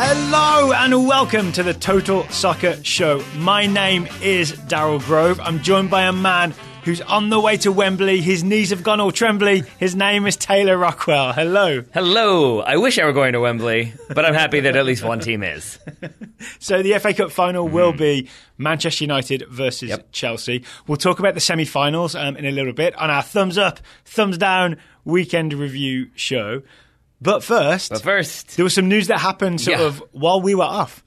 Hello and welcome to the Total Soccer Show. My name is Daryl Grove. I'm joined by a man who's on the way to Wembley. His knees have gone all trembly. His name is Taylor Rockwell. Hello. Hello. I wish I were going to Wembley, but I'm happy that at least one team is. So the FA Cup final will be Manchester United versus Chelsea. We'll talk about the semi-finals in a little bit on our thumbs up, thumbs down weekend review show. But first, there was some news that happened sort of while we were off.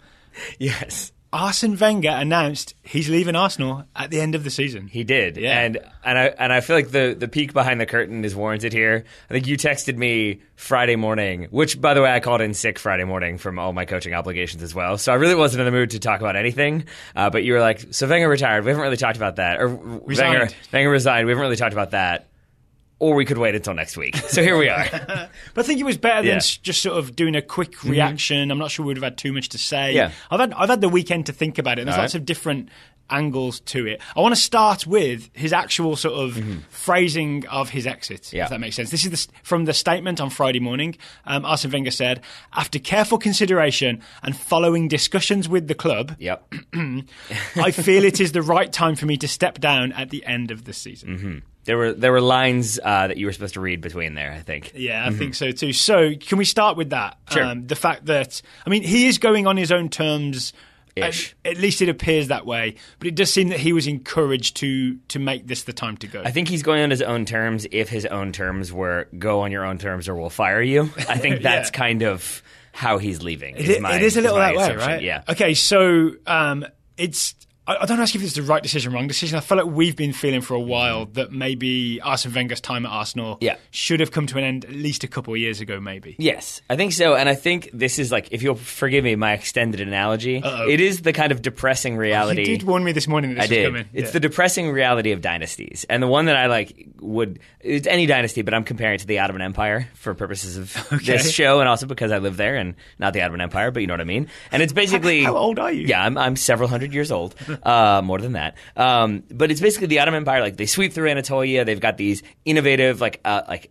Yes. Arsene Wenger announced he's leaving Arsenal at the end of the season. He did. Yeah. And I feel like the peek behind the curtain is warranted here. I think you texted me Friday morning, which, by the way, I called in sick Friday morning from all my coaching obligations as well. So I really wasn't in the mood to talk about anything. But you were like, so Wenger retired. We haven't really talked about that. Or Resigned. Wenger resigned. We haven't really talked about that. Or we could wait until next week. So here we are. But I think it was better than just sort of doing a quick reaction. I'm not sure we'd have had too much to say. Yeah. I've had the weekend to think about it. There's lots of different angles to it. I want to start with his actual sort of phrasing of his exit, if that makes sense. This is from the statement on Friday morning. Arsene Wenger said, after careful consideration and following discussions with the club, I feel it is the right time for me to step down at the end of the season. There were lines that you were supposed to read between there, I think. Yeah, I think so too. So can we start with that? Sure. The fact that, I mean, he is going on his own terms. Ish. At least it appears that way. But it does seem that he was encouraged to make this the time to go. I think he's going on his own terms if his own terms were go on your own terms or we'll fire you. I think that's kind of how he's leaving. It is a little that way, right? Yeah. Okay, so it's... I don't ask if it's the right decision, wrong decision. I feel like we've been feeling for a while that maybe Arsene Wenger's time at Arsenal should have come to an end at least a couple of years ago, maybe. Yes, I think so. And I think this is like, if you'll forgive me, my extended analogy. It is the kind of depressing reality. You did warn me this morning that this was coming. It's the depressing reality of dynasties. And the one that I like it's any dynasty, but I'm comparing it to the Ottoman Empire for purposes of this show and also because I live there and not the Ottoman Empire, but you know what I mean. And it's basically... How old are you? Yeah, I'm several hundred years old. More than that. But it's basically the Ottoman Empire. Like, they sweep through Anatolia. They've got these innovative, like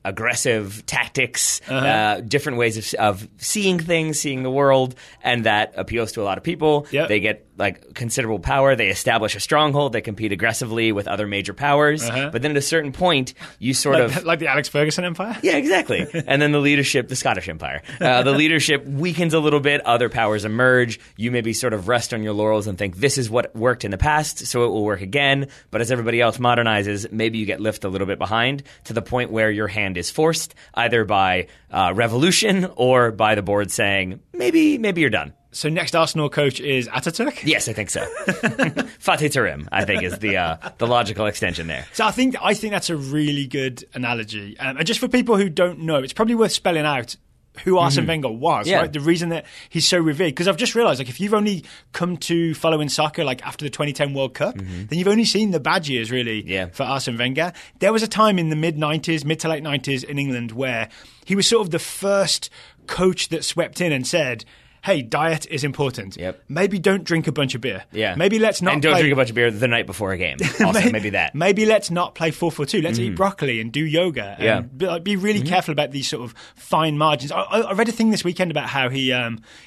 aggressive tactics, different ways of seeing things, seeing the world, and that appeals to a lot of people. Yep. They get like considerable power. They establish a stronghold. They compete aggressively with other major powers. But then at a certain point, you sort of... Like the Alex Ferguson Empire? Yeah, exactly. And then the Scottish Empire. The leadership weakens a little bit. Other powers emerge. You maybe sort of rest on your laurels and think, this is what worked in the past, so it will work again. But as everybody else modernizes, maybe you get left a little bit behind to the point where your hand is forced, either by revolution or by the board saying, maybe you're done. So next Arsenal coach is Atatürk? Yes, I think so. Fatih Terim, I think, is the logical extension there. So I think that's a really good analogy. And just for people who don't know, it's probably worth spelling out who Arsene Wenger was, right? The reason that he's so revered. Because I've just realised, like, if you've only come to following soccer, like, after the 2010 World Cup, then you've only seen the bad years, really, for Arsene Wenger. There was a time in the mid to late 90s in England where he was sort of the first coach that swept in and said, hey, diet is important. Maybe don't drink a bunch of beer. Maybe let's not And don't drink a bunch of beer the night before a game. Also, maybe that. Maybe let's not play 4-4-2. Let's eat broccoli and do yoga. And be really careful about these sort of fine margins. I read a thing this weekend about how he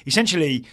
essentially...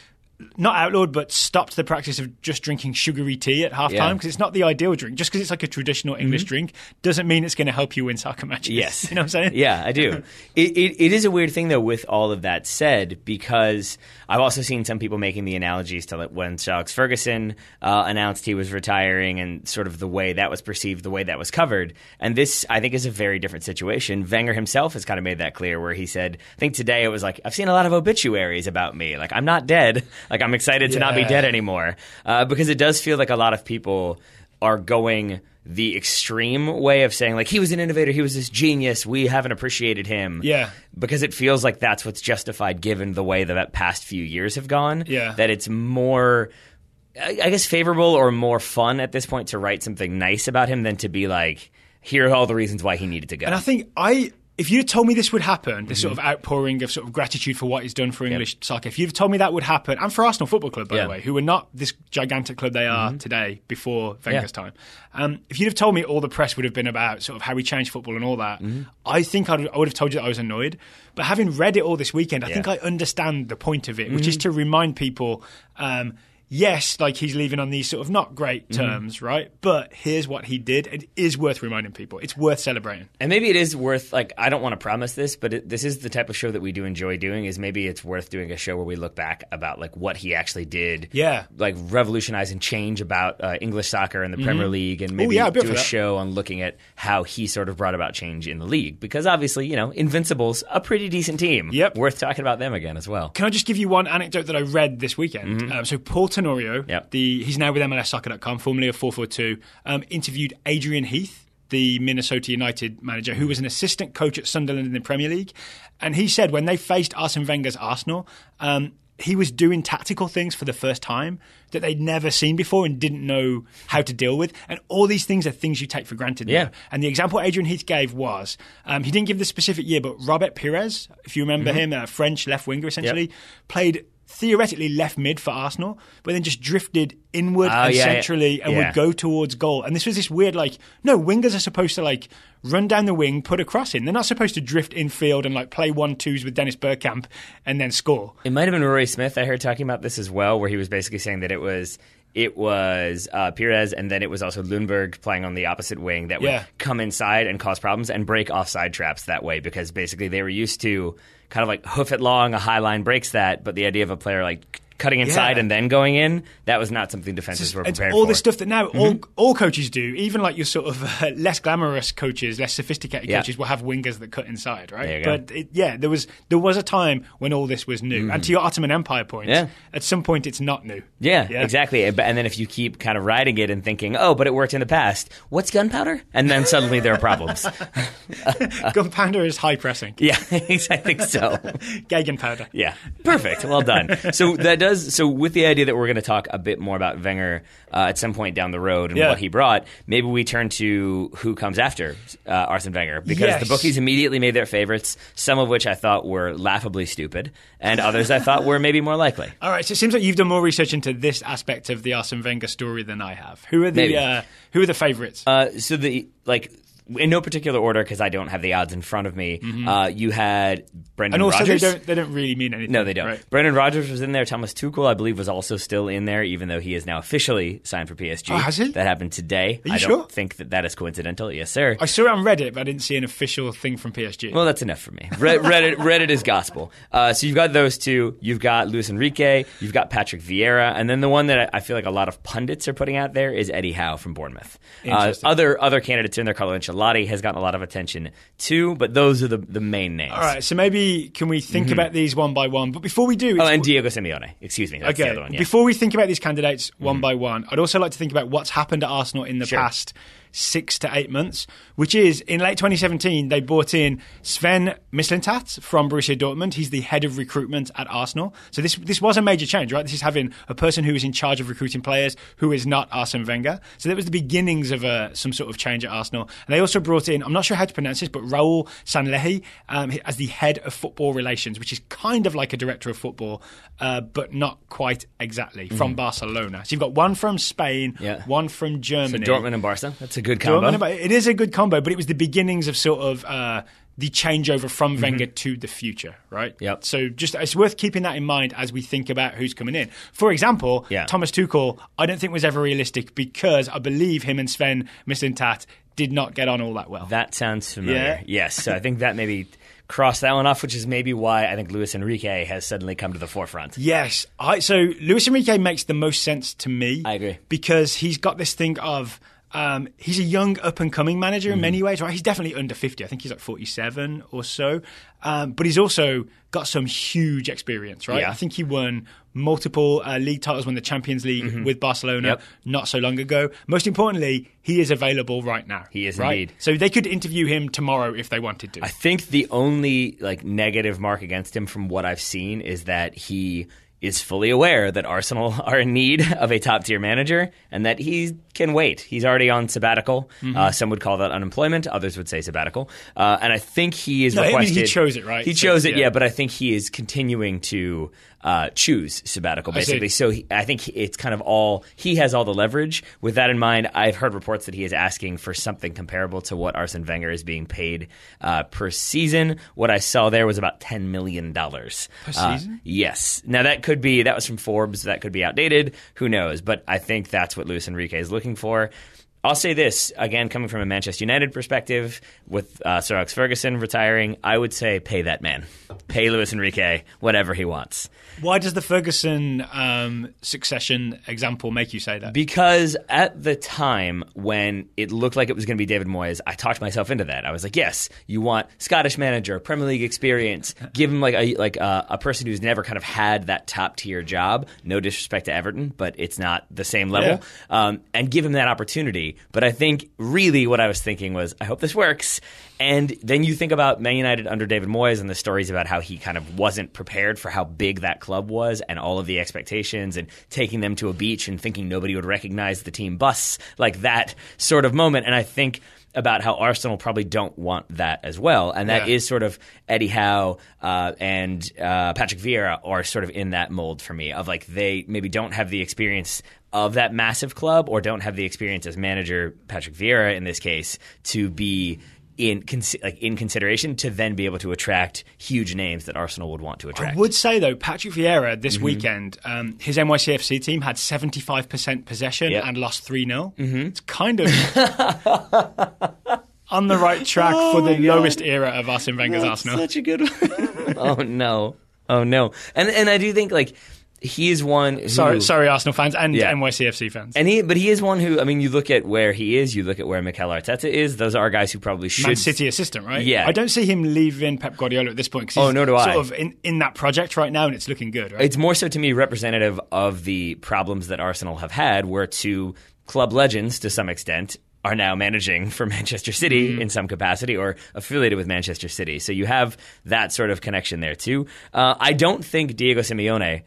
not outlawed, but stopped the practice of just drinking sugary tea at halftime because it's not the ideal drink. Just because it's like a traditional English drink doesn't mean it's going to help you win soccer matches. Yes. You know what I'm saying? Yeah, I do. It is a weird thing, though, with all of that said, because I've also seen some people making the analogies to when Sir Alex Ferguson announced he was retiring and sort of the way that was perceived, the way that was covered. And this, I think, is a very different situation. Wenger himself has kind of made that clear, where he said, I think today it was like, I've seen a lot of obituaries about me. Like, I'm not dead. Like, I'm excited to not be dead anymore. Because it does feel like a lot of people are going the extreme way of saying, like, he was an innovator, he was this genius, we haven't appreciated him. Yeah. Because it feels like that's what's justified given the way that past few years have gone. Yeah. That it's more, I guess, favorable or more fun at this point to write something nice about him than to be like, here are all the reasons why he needed to go. And I think I if you'd told me this would happen, this sort of outpouring of sort of gratitude for what he's done for English soccer, if you'd told me that would happen, and for Arsenal Football Club, by the way, who were not this gigantic club they are today before Wenger's time, if you'd have told me all the press would have been about sort of how he changed football and all that, I think I would have told you that I was annoyed. But having read it all this weekend, I think I understand the point of it, which is to remind people, yes, like he's leaving on these sort of not great terms, right? But here's what he did. It is worth reminding people. It's worth celebrating. And maybe it is worth, like, I don't want to promise this, but this is the type of show that we do enjoy doing, is maybe it's worth doing a show where we look back about, like, what he actually did. Yeah. Like, revolutionize and change about English soccer and the Premier League, and maybe do a show on looking at how he sort of brought about change in the league. Because obviously, you know, Invincible's a pretty decent team. Yep. Worth talking about them again as well. Can I just give you one anecdote that I read this weekend? So Paul Tenorio, he's now with MLSsoccer.com, formerly of 442, interviewed Adrian Heath, the Minnesota United manager, who was an assistant coach at Sunderland in the Premier League. And he said when they faced Arsene Wenger's Arsenal, he was doing tactical things for the first time that they'd never seen before and didn't know how to deal with. And all these things are things you take for granted now. And the example Adrian Heath gave was, he didn't give the specific year, but Robert Pires, if you remember him, a French left winger essentially, played theoretically left mid for Arsenal, but then just drifted inward and centrally and would go towards goal. And this was this weird, like, no, wingers are supposed to, like, run down the wing, put a cross in. They're not supposed to drift infield and, like, play 1-2s with Dennis Bergkamp and then score. It might have been Rory Smith, I heard, talking about this as well, where he was basically saying that it was Pires, and then it was also Lundberg playing on the opposite wing that would come inside and cause problems and break offside traps that way, because basically they were used to kind of like hoof it long, a high line breaks that, but the idea of a player like cutting inside and then going in, that was not something defenses were prepared for. All the stuff that now all coaches do, even like your sort of less glamorous coaches, less sophisticated coaches will have wingers that cut inside, right? But there was a time when all this was new. And to your Ottoman Empire point, at some point it's not new. Yeah, exactly. And then if you keep kind of riding it and thinking, oh, but it worked in the past, what's gunpowder? And then suddenly there are problems. Gunpowder is high pressing. Yeah, I think so. Gegenpowder. Yeah, perfect. Well done. So with the idea that we're going to talk a bit more about Wenger at some point down the road and what he brought, maybe we turn to who comes after Arsene Wenger, because the bookies immediately made their favorites, some of which I thought were laughably stupid, and others I thought were maybe more likely. All right, so it seems like you've done more research into this aspect of the Arsene Wenger story than I have. Who are the favorites? In no particular order, because I don't have the odds in front of me, you had Brendan Rodgers. And also, they don't really mean anything. No, they don't. Right. Brendan Rodgers was in there. Thomas Tuchel, I believe, was also still in there, even though he is now officially signed for PSG. Oh, has he? That happened today. Are you I sure? don't think that is coincidental. Yes, sir. I saw it on Reddit, but I didn't see an official thing from PSG. Well, that's enough for me. Reddit is gospel. So you've got those two. You've got Luis Enrique. You've got Patrick Vieira. And then the one that I feel like a lot of pundits are putting out there is Eddie Howe from Bournemouth. Other candidates in there, Carlo Ancelotti has gotten a lot of attention too, but those are the main names. All right, so maybe can we think about these one by one? But before we do... and Diego Simeone. Excuse me, that's the other one. Yeah. Before we think about these candidates one by one, I'd also like to think about what's happened at Arsenal in the past 6 to 8 months, which is in late 2017, they brought in Sven Mislintat from Borussia Dortmund. He's the head of recruitment at Arsenal. So this was a major change, right? This is having a person who is in charge of recruiting players who is not Arsene Wenger. So that was the beginnings of some sort of change at Arsenal. And they also brought in, I'm not sure how to pronounce this, but Raul Sanllehi as the head of football relations, which is kind of like a director of football, but not quite exactly, from Barcelona. So you've got one from Spain, one from Germany. So Dortmont and Barca. That's a good combo. It is a good combo, but it was the beginnings of sort of the changeover from Wenger to the future, right? Yep. So it's worth keeping that in mind as we think about who's coming in. For example, Thomas Tuchel, I don't think was ever realistic because I believe him and Sven Mislintat did not get on all that well. That sounds familiar. Yes. So I think that maybe cross that one off, which is maybe why I think Luis Enrique has suddenly come to the forefront. Yes. So Luis Enrique makes the most sense to me. I agree. Because he's got this thing of... he's a young up-and-coming manager in many ways, right? He's definitely under 50. I think he's like 47 or so. But he's also got some huge experience, right? I think he won multiple league titles, won the Champions League with Barcelona not so long ago. Most importantly, he is available right now. He is right? indeed. So they could interview him tomorrow if they wanted to. I think the only negative mark against him from what I've seen is that he is fully aware that Arsenal are in need of a top-tier manager and that he can wait. He's already on sabbatical. Some would call that unemployment. Others would say sabbatical. And I think he is requested... I mean, he chose it, right? He chose it, yeah, but I think he is continuing to choose sabbatical, basically. So I think it's kind of all... He has all the leverage. With that in mind, I've heard reports that he is asking for something comparable to what Arsene Wenger is being paid per season. What I saw there was about $10 million. Per season? Yes. Now, that was from Forbes. That could be outdated. Who knows? But I think that's what Luis Enrique is looking for. I'll say this, again, coming from a Manchester United perspective, with Sir Alex Ferguson retiring, I would say pay that man. Pay Luis Enrique whatever he wants. Why does the Ferguson succession example make you say that? Because at the time when it looked like it was going to be David Moyes, I talked myself into that. I was like, yes, you want Scottish manager, Premier League experience, give him like a person who's never kind of had that top-tier job. No disrespect to Everton, but it's not the same level. Yeah. And give him that opportunity. But I think really what I was thinking was, I hope this works. And then you think about Man United under David Moyes and the stories about how he kind of wasn't prepared for how big that club was and all of the expectations and taking them to a beach and thinking nobody would recognize the team bus, like that sort of moment. And I think about how Arsenal probably don't want that as well. And that is sort of Eddie Howe and Patrick Vieira are sort of in that mold for me of like they maybe don't have the experience of that massive club or don't have the experience as manager, Patrick Vieira in this case, to be in consideration to then be able to attract huge names that Arsenal would want to attract. I would say, though, Patrick Vieira this weekend, his NYCFC team had 75% possession and lost 3-0. It's kind of on the right track for the lowest era of Arsene Wenger's Arsenal. Such a good one. Oh, no. And I do think, like, he is one who... Sorry, Arsenal fans and NYCFC fans. But he is one who, I mean, you look at where he is, you look at where Mikel Arteta is, those are guys who probably should... Man City assistant, right? Yeah. I don't see him leaving Pep Guardiola at this point because he's nor do I. sort of in that project right now and it's looking good, right? It's more so to me representative of the problems that Arsenal have had where two club legends, to some extent, are now managing for Manchester City in some capacity or affiliated with Manchester City. So you have that sort of connection there too. I don't think Diego Simeone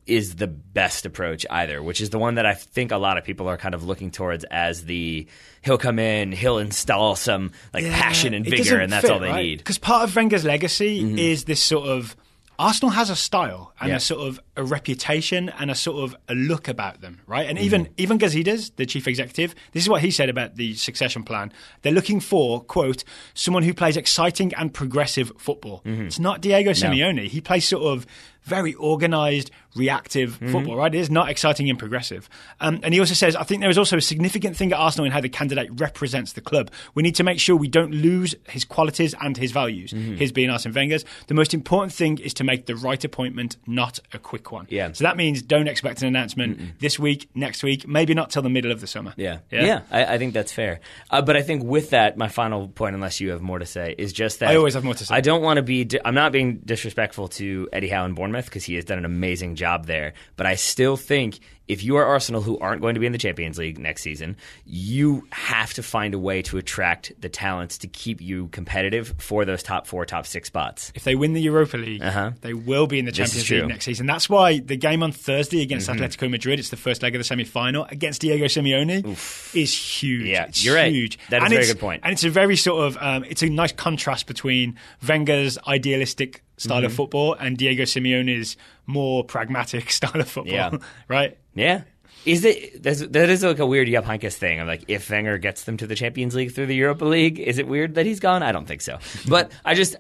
is the best approach either, which is the one that I think a lot of people are kind of looking towards as he'll come in, he'll install some passion and vigor, and that's all they need. Because part of Wenger's legacy is this sort of Arsenal has a style and a sort of a reputation and a sort of a look about them, right? And even Gazidis, the chief executive, this is what he said about the succession plan. They're looking for, quote, someone who plays exciting and progressive football. It's not Diego Simeone. He plays sort of very organised, reactive football, right? It is not exciting and progressive. And he also says, I think there is also a significant thing at Arsenal in how the candidate represents the club. We need to make sure we don't lose his qualities and his values, his being Arsene Wenger's. The most important thing is to make the right appointment, not a quick one. Yeah. So that means don't expect an announcement this week, next week, maybe not till the middle of the summer. Yeah, I think that's fair. But I think with that, my final point, unless you have more to say, is just that... I always have more to say. I don't want to be... I'm not being disrespectful to Eddie Howe in Bournemouth because he has done an amazing job there. But I still think if you are Arsenal, who aren't going to be in the Champions League next season, you have to find a way to attract the talents to keep you competitive for those top 4, top 6 spots. If they win the Europa League, they will be in the Champions League next season. That's why the game on Thursday against Atletico Madrid, it's the first leg of the semi-final, against Diego Simeone, is huge. Yeah, it's you're huge. Right. That is a very good point. And it's a very sort of, it's a nice contrast between Wenger's idealistic style of football and Diego Simeone's more pragmatic style of football, right? Yeah. That is like a weird Jupp Heynckes thing. I'm like, if Wenger gets them to the Champions League through the Europa League, is it weird that he's gone? I don't think so. But I just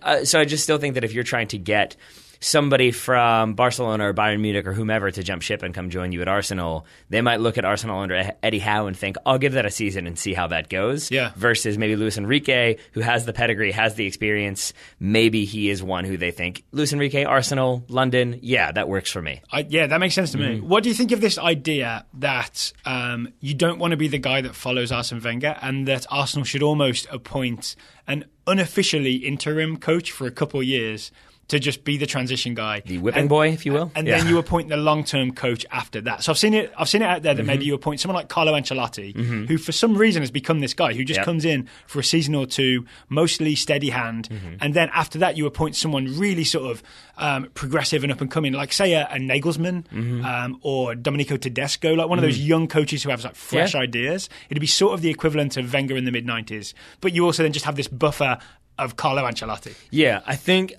still think that if you're trying to get somebody from Barcelona or Bayern Munich or whomever to jump ship and come join you at Arsenal, they might look at Arsenal under Eddie Howe and think, I'll give that a season and see how that goes. Yeah. Versus maybe Luis Enrique, who has the pedigree, has the experience. Maybe he is one who they think, Luis Enrique, Arsenal, London, that works for me. That makes sense to me. What do you think of this idea that you don't want to be the guy that follows Arsene Wenger and that Arsenal should almost appoint an unofficially interim coach for a couple of years to just be the transition guy, the whipping boy, if you will, and then you appoint the long-term coach after that. So I've seen it out there that maybe you appoint someone like Carlo Ancelotti, who for some reason has become this guy who just comes in for a season or two, mostly steady hand, and then after that you appoint someone really sort of progressive and up and coming, like say a Nagelsmann or Domenico Tedesco, like one of those young coaches who have like fresh ideas. It'd be sort of the equivalent of Wenger in the mid-90s, but you also then just have this buffer of Carlo Ancelotti. Yeah, I think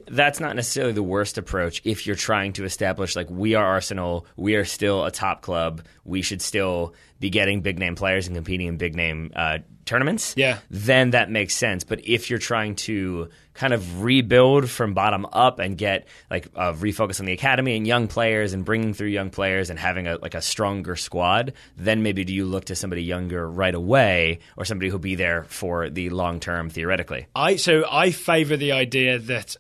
that's not necessarily the worst approach if you're trying to establish, like, we are Arsenal, we are still a top club, we should still be getting big-name players and competing in big-name tournaments. Yeah. Then that makes sense. But if you're trying to kind of rebuild from bottom up and get, like, refocus on the academy and young players and bringing through young players and having a stronger squad, then maybe do you look to somebody younger right away or somebody who'll be there for the long term theoretically? I favour the idea that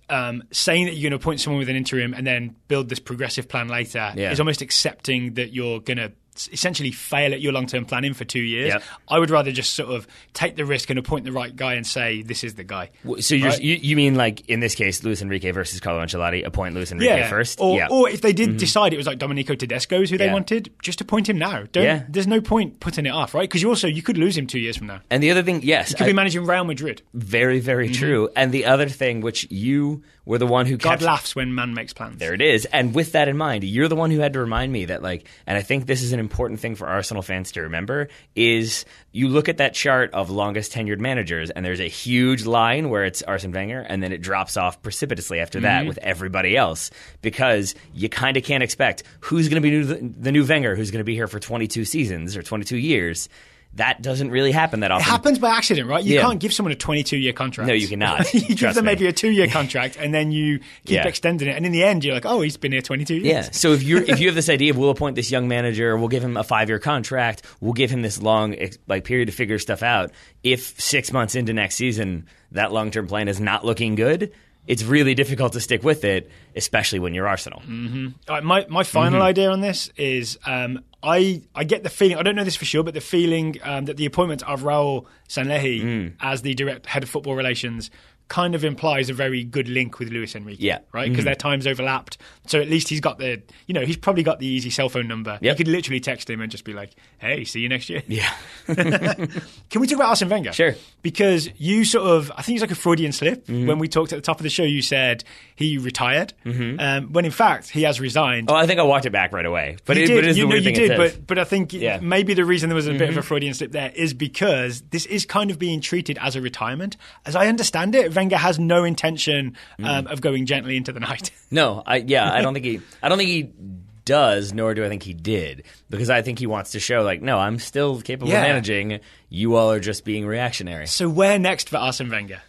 saying that you're going to appoint someone with an interim and then build this progressive plan later is almost accepting that you're going to essentially fail at your long-term planning for 2 years. Yep. I would rather just sort of take the risk and appoint the right guy and say, this is the guy. So you mean, like, in this case, Luis Enrique versus Carlo Ancelotti, appoint Luis Enrique first? Or if they did decide it was like Domenico Tedesco's who they wanted, just appoint him now. There's no point putting it off, right? Because you could lose him 2 years from now. And the other thing, you could be managing Real Madrid. Very, very true. And the other thing, which you were the one who God laughs when man makes plans. There it is. And with that in mind, you're the one who had to remind me that, like, and I think this is an important thing for Arsenal fans to remember, is you look at that chart of longest tenured managers and there's a huge line where it's Arsene Wenger and then it drops off precipitously after that with everybody else, because you kind of can't expect who's going to be the new Wenger who's going to be here for 22 seasons or 22 years. That doesn't really happen that often. It happens by accident, right? You can't give someone a 22-year contract. No, you cannot. You give them maybe a 2-year contract, and then you keep extending it. And in the end, you're like, oh, he's been here 22 years. Yeah. So if you have this idea of we'll appoint this young manager, we'll give him a 5-year contract, we'll give him this long period to figure stuff out. If 6 months into next season that long-term plan is not looking good, it's really difficult to stick with it, especially when you're Arsenal. All right, my final idea on this is I get the feeling, I don't know this for sure, but the feeling that the appointment of Raul Sanllehi as the direct head of football relations kind of implies a very good link with Luis Enrique, right? Because their times overlapped. So at least he's got he's probably got the easy cell phone number. Yep. You could literally text him and just be like, hey, see you next year. Yeah. Can we talk about Arsene Wenger? Sure. Because you I think it's like a Freudian slip. When we talked at the top of the show, you said he retired, when in fact he has resigned. Oh, I think I walked it back right away. But it is the weird thing it says. But I think maybe the reason there was a bit of a Freudian slip there is because this is kind of being treated as a retirement. As I understand it, Wenger has no intention of going gently into the night. No, I don't think he does, nor do I think he did, because I think he wants to show, like, no, I'm still capable of managing. You all are just being reactionary. So where next for Arsene Wenger?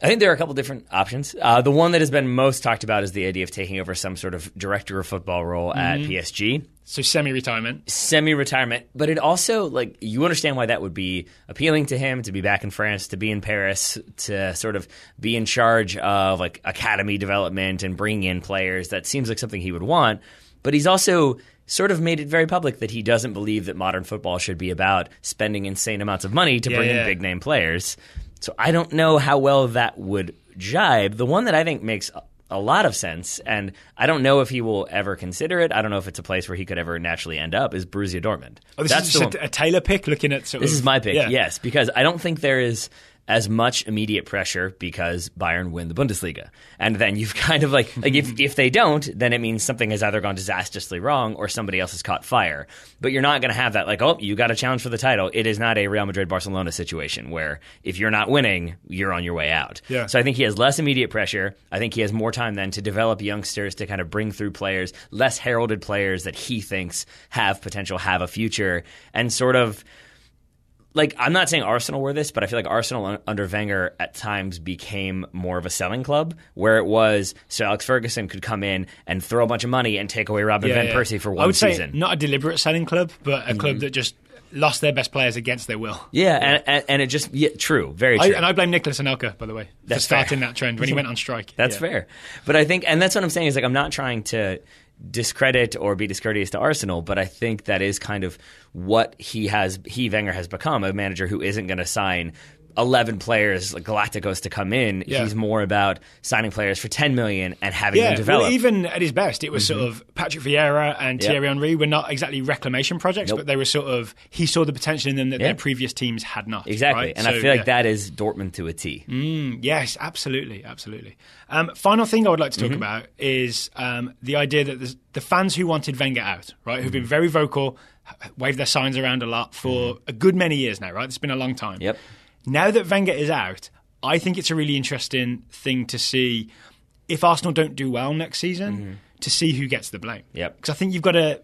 I think there are a couple different options. The one that has been most talked about is the idea of taking over some sort of director of football role at PSG. So semi-retirement. Semi-retirement. But it also, like, you understand why that would be appealing to him, to be back in France, to be in Paris, to sort of be in charge of, like, academy development and bringing in players. That seems like something he would want. But he's also sort of made it very public that he doesn't believe that modern football should be about spending insane amounts of money to bring in big-name players. So I don't know how well that would jibe. The one that I think makes a lot of sense, and I don't know if he will ever consider it, I don't know if it's a place where he could ever naturally end up, is Borussia Dortmund. Oh, this is just a Taylor pick looking at This is my pick, yes, because I don't think there is as much immediate pressure because Bayern win the Bundesliga. And then you've kind of like if they don't, then it means something has either gone disastrously wrong or somebody else has caught fire. But you're not going to have that, like, oh, you got a challenge for the title. It is not a Real Madrid-Barcelona situation where if you're not winning, you're on your way out. Yeah. So I think he has less immediate pressure. I think he has more time then to develop youngsters, to kind of bring through players, less heralded players that he thinks have potential, have a future, and sort of, like, I'm not saying Arsenal were this, but I feel like Arsenal under Wenger at times became more of a selling club, where it was Sir Alex Ferguson could come in and throw a bunch of money and take away Robin Van Persie for one season. I would say not a deliberate selling club, but a club that just lost their best players against their will. Yeah, and it just, true, very true. And I blame Nicolas Anelka, by the way, for starting that trend when he went on strike. That's fair. But I think, and that's what I'm saying, is like, I'm not trying to discredit or be discourteous to Arsenal, but I think that is kind of what Wenger has become, a manager who isn't going to sign 11 players, like Galacticos, to come in. Yeah. He's more about signing players for 10 million and having them develop. Well, even at his best, it was sort of Patrick Vieira and Thierry Henry were not exactly reclamation projects, but they were sort of, he saw the potential in them that their previous teams had not. Exactly. Right? And I feel like that is Dortmund to a T. Yes, absolutely. Final thing I would like to talk about is the idea that the fans who wanted Wenger out, right, who've been very vocal, waved their signs around a lot for a good many years now, right? It's been a long time. Yep. Now that Wenger is out, I think it's a really interesting thing to see if Arsenal don't do well next season, to see who gets the blame. Yep. Because I think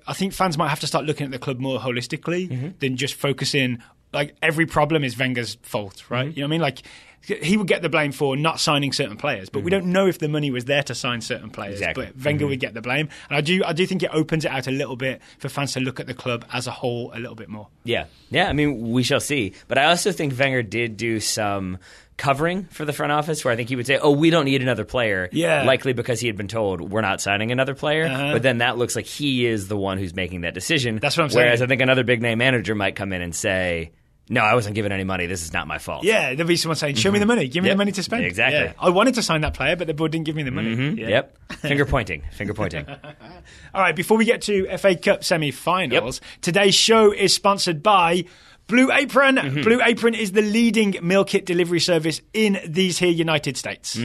I think fans might have to start looking at the club more holistically than just focusing, like every problem is Wenger's fault, right? You know what I mean? Like, he would get the blame for not signing certain players, but we don't know if the money was there to sign certain players. Exactly. But Wenger would get the blame, and I do think it opens it out a little bit for fans to look at the club as a whole a little bit more. Yeah. I mean, we shall see. But I also think Wenger did do some covering for the front office, where I think he would say, "Oh, we don't need another player." Yeah. Likely because he had been told we're not signing another player. But then that looks like he is the one who's making that decision. That's what I'm saying. Whereas I think another big name manager might come in and say, "No, I wasn't given any money. This is not my fault." Yeah, there'll be someone saying, "Show me the money. Give me the money to spend." Exactly. Yeah. I wanted to sign that player, but the board didn't give me the money. Yep. Finger pointing. All right, before we get to FA Cup semi-finals, today's show is sponsored by Blue Apron. Blue Apron is the leading meal kit delivery service in these here United States.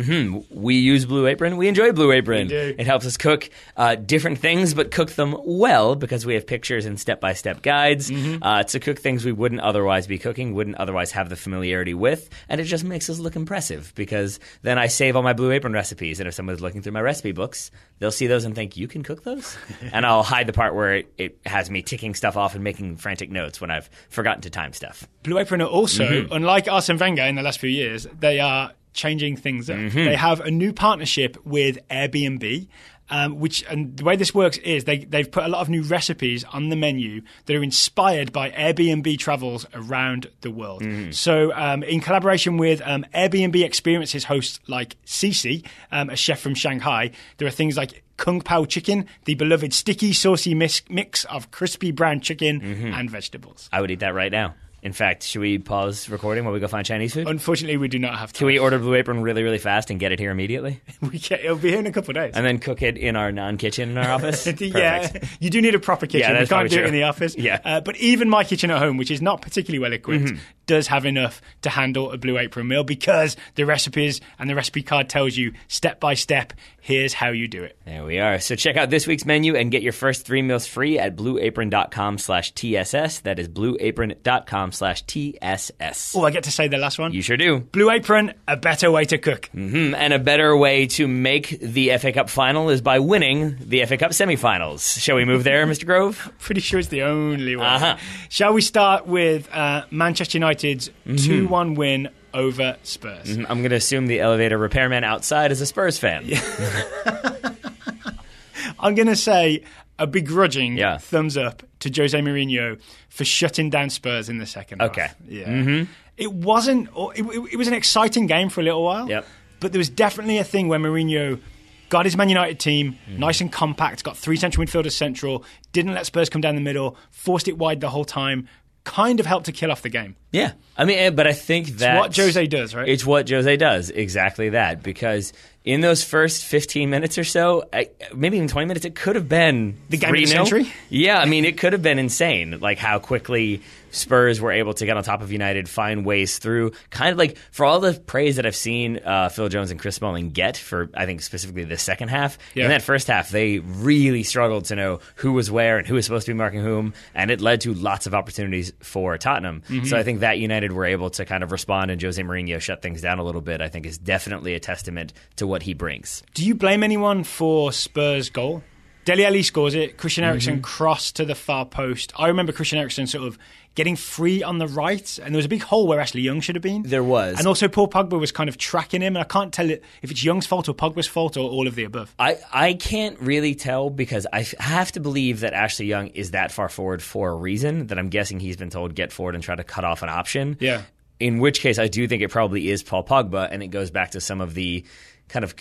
We use Blue Apron. We enjoy Blue Apron. We do. It helps us cook different things, but cook them well because we have pictures and step-by-step guides to cook things we wouldn't otherwise be cooking, wouldn't otherwise have the familiarity with, and it just makes us look impressive because then I save all my Blue Apron recipes, and if someone's looking through my recipe books, they'll see those and think, "You can cook those?" And I'll hide the part where it has me ticking stuff off and making frantic notes when I've forgotten to time stuff. Blue Apron are also, unlike Arsene Wenger in the last few years, they are changing things up. They have a new partnership with Airbnb, and the way this works is they've put a lot of new recipes on the menu that are inspired by Airbnb travels around the world. So in collaboration with Airbnb Experiences hosts like Cici, a chef from Shanghai, there are things like Kung Pao chicken, the beloved sticky, saucy mix of crispy brown chicken and vegetables. I would eat that right now. In fact, should we pause recording while we go find Chinese food? Unfortunately, we do not have time. Can we order Blue Apron really, really fast and get it here immediately? It'll be here in a couple of days. And then cook it in our non-kitchen in our office? Yeah, you do need a proper kitchen. Yeah, we can't do it in the office. Yeah. But even my kitchen at home, which is not particularly well equipped, does have enough to handle a Blue Apron meal because the recipes and the recipe card tells you step by step, here's how you do it. There we are. So check out this week's menu and get your first 3 meals free at blueapron.com/TSS. That is blueapron.com/TSS. Oh, I get to say the last one? You sure do. Blue Apron, a better way to cook. And a better way to make the FA Cup final is by winning the FA Cup semifinals. Shall we move there, Mr. Grove? Pretty sure it's the only one. Shall we start with Manchester United's 2-1 win over Spurs? I'm going to assume the elevator repairman outside is a Spurs fan. I'm going to say a begrudging thumbs up to Jose Mourinho for shutting down Spurs in the second half. Okay. Yeah. It wasn't. It was an exciting game for a little while. Yep. But there was definitely a thing where Mourinho got his Man United team nice and compact, got 3 central midfielders central, didn't let Spurs come down the middle, forced it wide the whole time, kind of helped to kill off the game. Yeah. I mean, but I think that's what Jose does, right? It's what Jose does, exactly that. Because in those first 15 minutes or so, maybe even 20 minutes, it could have been the game of the century. Yeah, I mean, it could have been insane, like how quickly Spurs were able to get on top of United, find ways through. Kind of like, for all the praise that I've seen Phil Jones and Chris Smalling get for, I think, specifically the second half, in that first half, they really struggled to know who was where and who was supposed to be marking whom, and it led to lots of opportunities for Tottenham. So I think that United were able to kind of respond, and Jose Mourinho shut things down a little bit, I think is definitely a testament to what he brings. Do you blame anyone for Spurs' goal? Dele Alli scores it. Christian Eriksen crossed to the far post. I remember Christian Eriksen sort of getting free on the right, and there was a big hole where Ashley Young should have been. There was. And also Paul Pogba was kind of tracking him, and I can't tell if it's Young's fault or Pogba's fault or all of the above. I can't really tell because I have to believe that Ashley Young is that far forward for a reason, that I'm guessing he's been told get forward and try to cut off an option. Yeah. In which case, I do think it probably is Paul Pogba, and it goes back to some of the kind of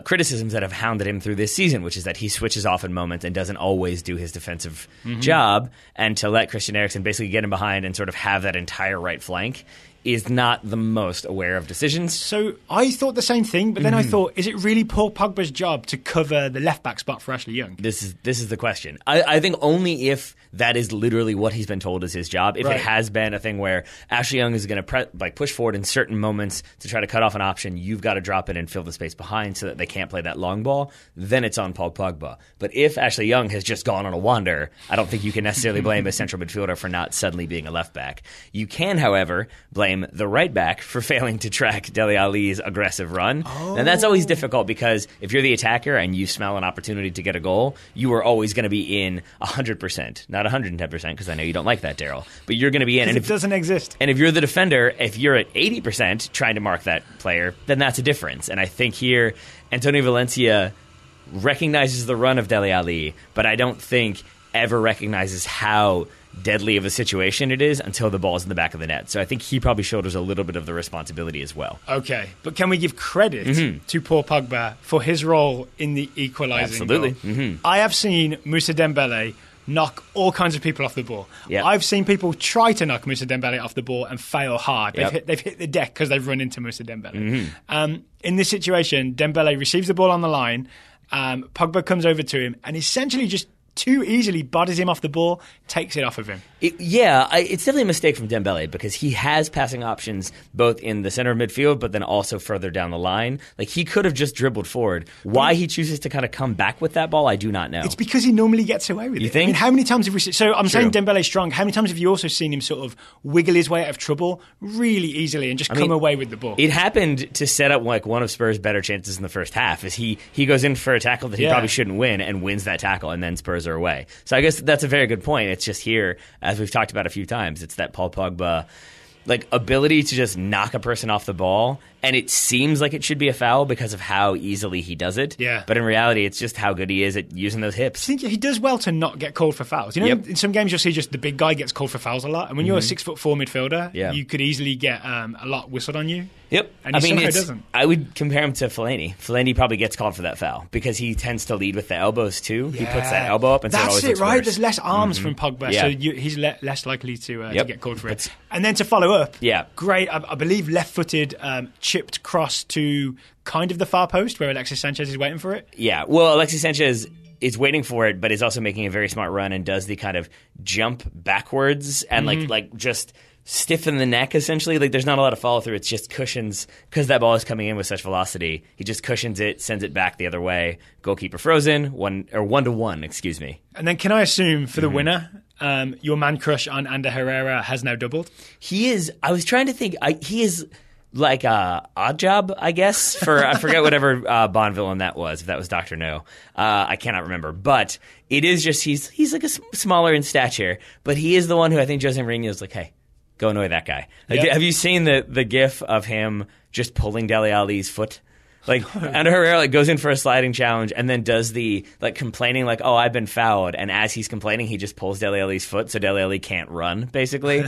criticisms that have hounded him through this season, which is that he switches off in moments and doesn't always do his defensive job, and to let Christian Eriksen basically get him behind and sort of have that entire right flank is not the most aware of decisions. So I thought the same thing, but then I thought, is it really Paul Pogba's job to cover the left-back spot for Ashley Young? This is the question. I think only if that is literally what he's been told is his job. If it has been a thing where Ashley Young is going to push forward in certain moments to try to cut off an option, you've got to drop it and fill the space behind so that they can't play that long ball, then it's on Paul Pogba. But if Ashley Young has just gone on a wander, I don't think you can necessarily blame a central midfielder for not suddenly being a left-back. You can, however, blame the right back for failing to track Dele Alli's aggressive run. And that's always difficult because if you're the attacker and you smell an opportunity to get a goal, you are always going to be in 100%, not 110%, because I know you don't like that, Daryl, but you're going to be in. And it doesn't exist. And if you're the defender, if you're at 80% trying to mark that player, then that's a difference. And I think here, Antonio Valencia recognizes the run of Dele Alli, but I don't think ever recognizes how deadly of a situation it is until the ball's in the back of the net. So I think he probably shoulders a little bit of the responsibility as well. Okay, but can we give credit to Paul Pogba for his role in the equalising goal? Absolutely. I have seen Moussa Dembele knock all kinds of people off the ball. Yep. I've seen people try to knock Moussa Dembele off the ball and fail hard. They've hit the deck because they've run into Moussa Dembele. In this situation, Dembele receives the ball on the line, Pogba comes over to him and essentially just too easily bodies him off the ball, takes it off of him. It's definitely a mistake from Dembele because he has passing options both in the center of midfield but then also further down the line. Like, he could have just dribbled forward. Why he chooses to kind of come back with that ball, I do not know. It's because he normally gets away with it. You think? I mean, how many times have we seen... So I'm saying Dembele's strong. How many times have you also seen him sort of wiggle his way out of trouble really easily and just come away with the ball? It happened to set up like one of Spurs' better chances in the first half is he goes in for a tackle that he probably shouldn't win and wins that tackle, and then Spurs are away. So I guess that's a very good point. It's just here, as we've talked about a few times, it's that Paul Pogba ability to just knock a person off the ball, and it seems like it should be a foul because of how easily he does it. Yeah. But in reality, it's just how good he is at using those hips. I think he does well to not get called for fouls. You know, in some games you'll see just the big guy gets called for fouls a lot, and when you're a 6'4" midfielder, you could easily get a lot whistled on you. Yep. And he somehow doesn't. I would compare him to Fellaini. Fellaini probably gets called for that foul because he tends to lead with the elbows too. Yeah. He puts that elbow up, and so it always looks worse. There's less arms from Pogba, so he's less likely to get called for it. And then to follow up, great, I believe left-footed chipped cross to kind of the far post where Alexis Sanchez is waiting for it. Yeah, well, Alexis Sanchez is waiting for it, but is also making a very smart run and does the kind of jump backwards and like just stiffen the neck, essentially. Like, there's not a lot of follow-through. It's just cushions. Because that ball is coming in with such velocity, he just cushions it, sends it back the other way. Goalkeeper frozen, 1-1, excuse me. And then can I assume for the winner, your man crush on Ander Herrera has now doubled? He is, I was trying to think, he is like a odd job, I guess, for, I forget whatever Bond villain that was, if that was Dr. No. I cannot remember. But it is just, he's like a smaller in stature, but he is the one who I think Jose Mourinho is like, hey, go annoy that guy. Have you seen the gif of him just pulling Dele Alli's foot? Like, Ander Herrera goes in for a sliding challenge and then does the complaining oh, I've been fouled, and as he's complaining he just pulls Dele Alli's foot so Dele Alli can't run, basically.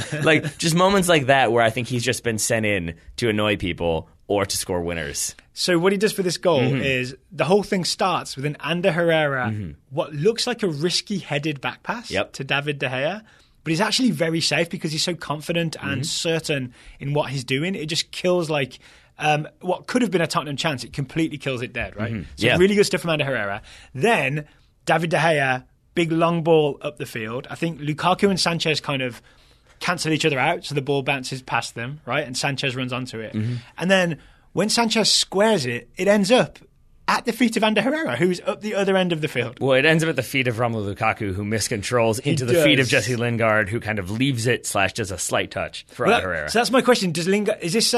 Just moments like that where I think he's just been sent in to annoy people or to score winners. So what he does for this goal is the whole thing starts with an Ander Herrera, what looks like a risky headed back pass to David De Gea. But he's actually very safe because he's so confident and certain in what he's doing. It just kills what could have been a Tottenham chance. It completely kills it dead, right? So really good stuff from Ander Herrera. Then David De Gea, big long ball up the field. I think Lukaku and Sanchez kind of cancel each other out, so the ball bounces past them, right? And Sanchez runs onto it. And then when Sanchez squares it, it ends up at the feet of Ander Herrera, who's up the other end of the field. Well, it ends up at the feet of Romelu Lukaku, who miscontrols into the feet of Jesse Lingard, who kind of leaves it / does a slight touch for Ander Herrera. So that's my question. Is this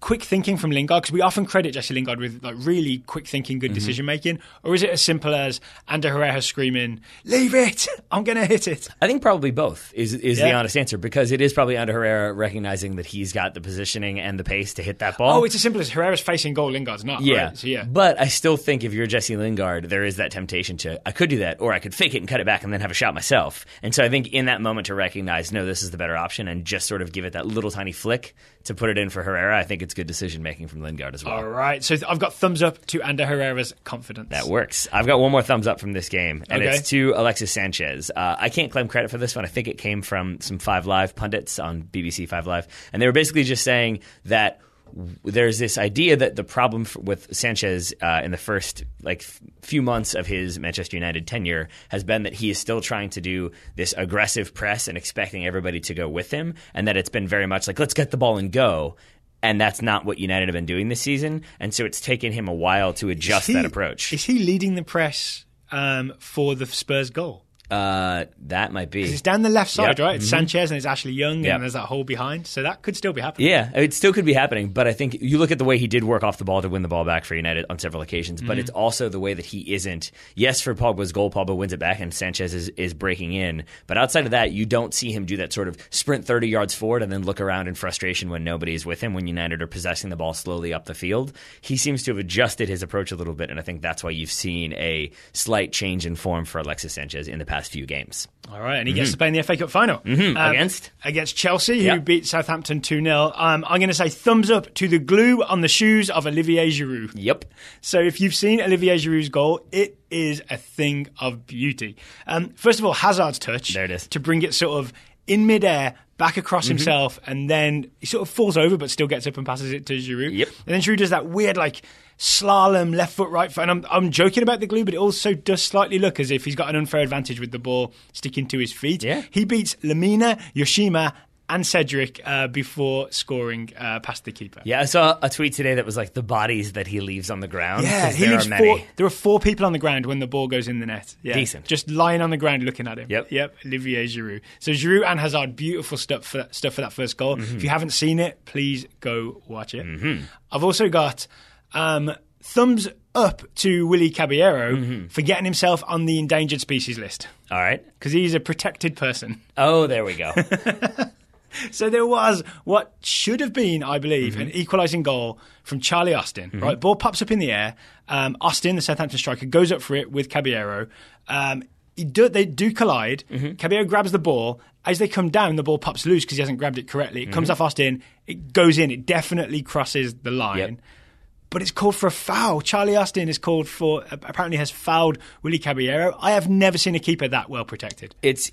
quick thinking from Lingard? Because we often credit Jesse Lingard with really quick thinking, good decision making. Or is it as simple as Ander Herrera screaming, "Leave it! I'm going to hit it"? I think probably both is the honest answer, because it is probably Ander Herrera recognizing that he's got the positioning and the pace to hit that ball. Oh, it's as simple as Herrera's facing goal, Lingard's not. Yeah, right? So, but I still still think if you're Jesse Lingard, there is that temptation to, I could do that, or I could fake it and cut it back and then have a shot myself. And so I think in that moment to recognize, no, this is the better option, and just sort of give it that little tiny flick to put it in for Herrera, I think it's good decision-making from Lingard as well. All right, so I've got thumbs up to Ander Herrera's confidence. That works. I've got one more thumbs up from this game, and it's to Alexis Sanchez. I can't claim credit for this one. I think it came from some 5 Live pundits on BBC 5 Live, and they were basically just saying that there's this idea that the problem with Sanchez in the first few months of his Manchester United tenure has been that he is still trying to do this aggressive press and expecting everybody to go with him, and that it's been very much like, let's get the ball and go. And that's not what United have been doing this season. And so it's taken him a while to adjust that approach. Is he leading the press for the Spurs goal? That might be. 'Cause it's down the left side, right? It's Sanchez and it's Ashley Young, and there's that hole behind. So that could still be happening. Yeah, it still could be happening. But I think you look at the way he did work off the ball to win the ball back for United on several occasions. But it's also the way that he isn't. Yes, for Pogba's goal, Pogba wins it back and Sanchez is breaking in. But outside of that, you don't see him do that sort of sprint 30 yards forward and then look around in frustration when nobody's with him, when United are possessing the ball slowly up the field. He seems to have adjusted his approach a little bit, and I think that's why you've seen a slight change in form for Alexis Sanchez in the past few games. All right, and he gets to play in the FA Cup final. Against Chelsea, who beat Southampton 2-0. I'm going to say thumbs up to the glue on the shoes of Olivier Giroud. Yep. So if you've seen Olivier Giroud's goal, it is a thing of beauty. First of all, Hazard's touch. There it is. To bring it sort of in midair, back across himself, and then he sort of falls over but still gets up and passes it to Giroud. Yep. And then Giroud does that weird, slalom, left foot, right foot. And I'm joking about the glue, but it also does slightly look as if he's got an unfair advantage with the ball sticking to his feet. Yeah. He beats Lamina, Yoshima, and Cedric before scoring past the keeper. Yeah, I saw a tweet today that was the bodies that he leaves on the ground. Yeah, he leaves there are 4 people on the ground when the ball goes in the net. Yeah. Decent. Just lying on the ground looking at him. Yep. Olivier Giroud. So Giroud and Hazard, beautiful stuff for that first goal. If you haven't seen it, please go watch it. I've also got thumbs up to Willy Caballero for getting himself on the endangered species list. All right. Because he's a protected person. Oh, there we go. So there was what should have been, I believe, an equalising goal from Charlie Austin. Right, ball pops up in the air. Austin, the Southampton striker, goes up for it with Caballero. They do collide. Caballero grabs the ball. As they come down, the ball pops loose because he hasn't grabbed it correctly. It comes off Austin. It goes in. It definitely crosses the line. Yep. But it's called for a foul. Charlie Austin is called for, apparently has fouled Willy Caballero. I have never seen a keeper that well protected. It's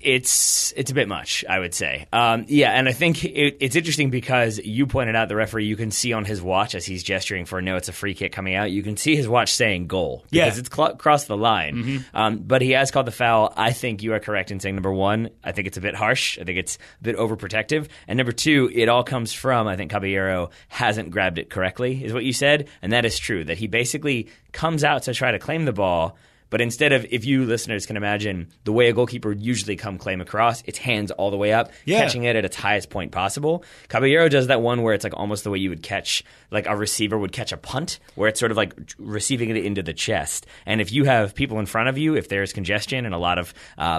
a bit much, I would say. And I think it's interesting because you pointed out the referee, you can see on his watch as he's gesturing for no, it's a free kick coming out, you can see his watch saying goal because it's crossed the line. But he has called the foul. I think you are correct in saying, number one, I think it's a bit harsh. I think it's a bit overprotective. And number two, it all comes from, I think Caballero hasn't grabbed it correctly, is what you said. And that is true, that he basically comes out to try to claim the ball, but instead of, if you listeners can imagine, the way a goalkeeper usually come claim across, it's hands all the way up, catching it at its highest point possible. Caballero does that one where it's almost the way you would catch, a receiver would catch a punt, where it's sort of receiving it into the chest. And if you have people in front of you, if there's congestion and a lot of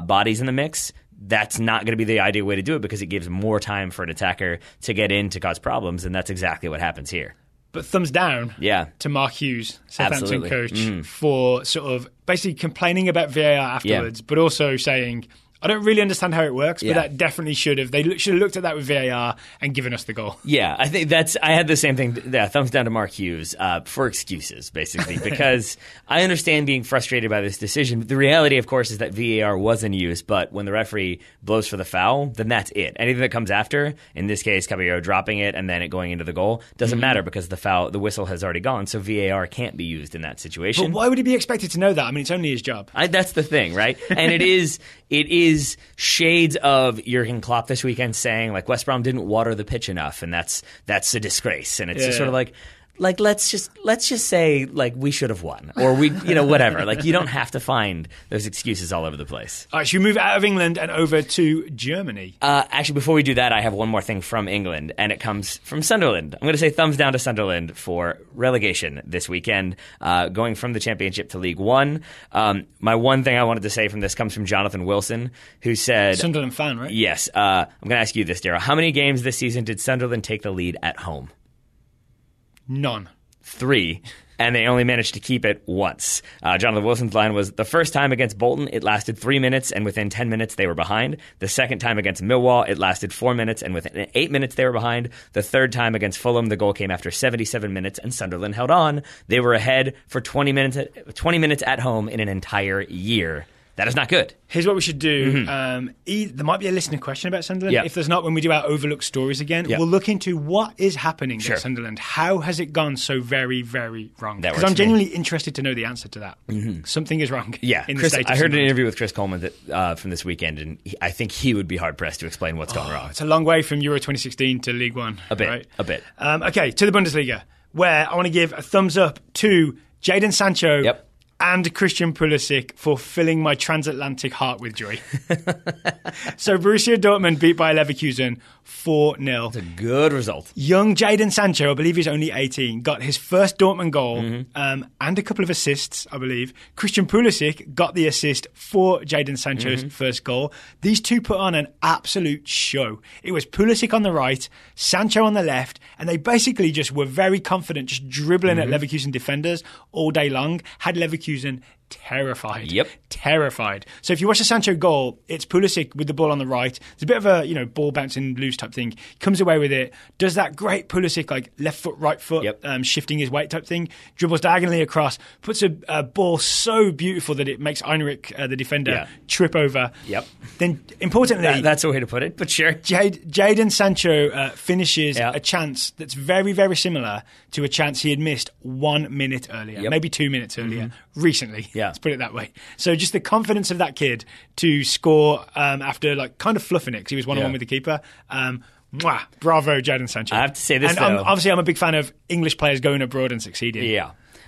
bodies in the mix, that's not going to be the ideal way to do it because it gives more time for an attacker to get in to cause problems, and that's exactly what happens here. But thumbs down to Mark Hughes, Southampton coach, for sort of basically complaining about VAR afterwards, but also saying, I don't really understand how it works, but that definitely should have. They should have looked at that with VAR and given us the goal. Yeah, I think I had the same thing. Yeah, thumbs down to Mark Hughes for excuses, basically, because I understand being frustrated by this decision. The reality, of course, is that VAR was in use, but when the referee blows for the foul, then that's it. Anything that comes after, in this case, Caballero dropping it and then it going into the goal, doesn't matter because the whistle has already gone, so VAR can't be used in that situation. But why would he be expected to know that? I mean, it's only his job. That's the thing, right? And it is shades of Jurgen Klopp this weekend saying West Brom didn't water the pitch enough, and that's a disgrace. And it's just sort of let's just say we should have won, or we whatever. You don't have to find those excuses all over the place. All right, should we move out of England and over to Germany? Actually, before we do that, I have one more thing from England, and it comes from Sunderland. I'm going to say thumbs down to Sunderland for relegation this weekend, going from the Championship to League One. My one thing I wanted to say from this comes from Jonathan Wilson, who said, Sunderland fan, right? Yes. I'm going to ask you this, Darryl. How many games this season did Sunderland take the lead at home? None. 3. and they only managed to keep it once. Jonathan Wilson's line was, the first time against Bolton, it lasted 3 minutes, and within 10 minutes they were behind. The second time against Millwall, it lasted 4 minutes, and within 8 minutes they were behind. The third time against Fulham, the goal came after 77 minutes, and Sunderland held on. They were ahead for 20 minutes at home in an entire year. That is not good. Here's what we should do. There might be a listener question about Sunderland. Yep. If there's not, when we do our overlooked stories again, we'll look into what is happening at Sunderland. How has it gone so very, very wrong? Because I'm genuinely interested to know the answer to that. Something is wrong. Yeah, I heard an interview with Chris Coleman from this weekend, and I think he would be hard-pressed to explain what's gone wrong. It's a long way from Euro 2016 to League One. A bit. Right? A bit. Okay, to the Bundesliga, where I want to give a thumbs up to Jadon Sancho and Christian Pulisic for filling my transatlantic heart with joy. So Borussia Dortmund beat Bayer Leverkusen 4-0. That's a good result. Young Jadon Sancho, I believe he's only 18, got his first Dortmund goal and a couple of assists, I believe. Christian Pulisic got the assist for Jadon Sancho's first goal. These two put on an absolute show. It was Pulisic on the right, Sancho on the left, and they basically just were very confident, just dribbling at Leverkusen defenders all day long. Had Leverkusen terrified. Terrified. So if you watch the Sancho goal, it's Pulisic with the ball on the right. It's a bit of a, ball bouncing loose type thing. Comes away with it. Does that great Pulisic, like left foot, right foot, shifting his weight type thing. Dribbles diagonally across. Puts a ball so beautiful that it makes Heinrich, the defender, trip over. Then, importantly... That's a way to put it, but sure. Jadon Sancho finishes a chance that's very, very similar to a chance he had missed 1 minute earlier. Maybe 2 minutes earlier. Recently. Let's put it that way. So just the confidence of that kid to score after kind of fluffing it because he was 1-on-1 with the keeper. Bravo, Jadon Sancho. I have to say this, though. Obviously, I'm a big fan of English players going abroad and succeeding.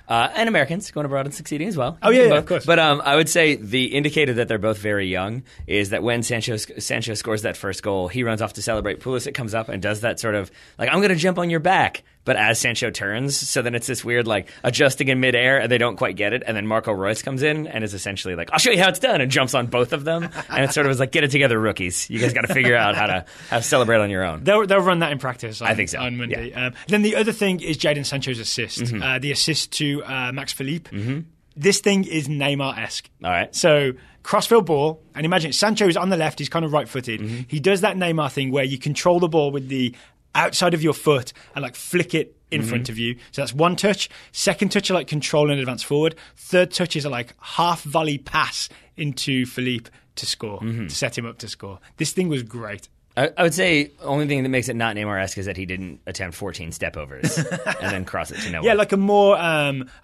And Americans going abroad and succeeding as well. Oh, yeah, of course. But I would say the indicator that they're both very young is that when Sancho scores that first goal, he runs off to celebrate. Pulisic comes up and does that sort of, I'm going to jump on your back. But as Sancho turns, so then it's this weird, adjusting in midair, and they don't quite get it. And then Marco Reus comes in and is essentially I'll show you how it's done, and jumps on both of them. And it sort of was get it together, rookies. You guys got to figure out how to celebrate on your own. They'll run that in practice I think so. On Monday. Then the other thing is Jadon Sancho's assist. The assist to Max Philippe. This thing is Neymar-esque. All right. So crossfield ball, and imagine Sancho is on the left, he's kind of right-footed. He does that Neymar thing where you control the ball with the outside of your foot and flick it in front of you. So that's one touch. Second touch are control and advance forward. Third touch is a half volley pass into Philippe to score, to set him up to score. This thing was great. I would say the only thing that makes it not Neymar-esque is that he didn't attempt 14 stepovers and then cross it to nowhere. Yeah,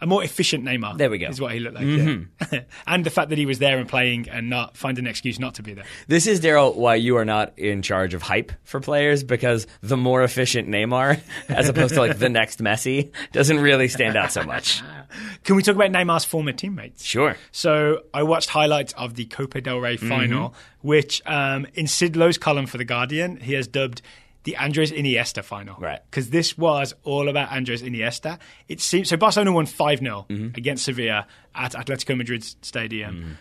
a more efficient Neymar. There we go. Is what he looked like. Yeah. And the fact that he was there and playing and not find an excuse not to be there. This is, Daryl, why you are not in charge of hype for players, because the more efficient Neymar, as opposed to the next Messi, doesn't really stand out so much. Can we talk about Neymar's former teammates? Sure. So I watched highlights of the Copa del Rey final, which in Sid Lowe's column for The Guardian, he has dubbed the Andres Iniesta final. Right. Because this was all about Andres Iniesta. It seems so. Barcelona won 5-0 against Sevilla at Atletico Madrid's stadium.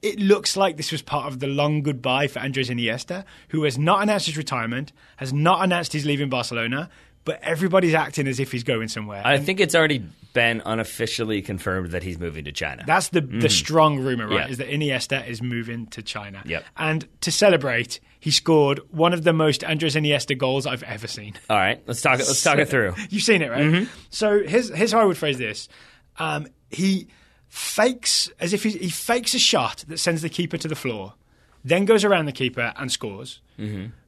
It looks like this was part of the long goodbye for Andres Iniesta, who has not announced his retirement, has not announced he's leaving Barcelona, but everybody's acting as if he's going somewhere. I think it's already been unofficially confirmed that he's moving to China. That's the strong rumor, right? Is that Iniesta is moving to China. And to celebrate, he scored one of the most Andres Iniesta goals I've ever seen. All right, let's talk it through. You've seen it, right? So here's how I would phrase this. He fakes he fakes a shot that sends the keeper to the floor, then goes around the keeper and scores.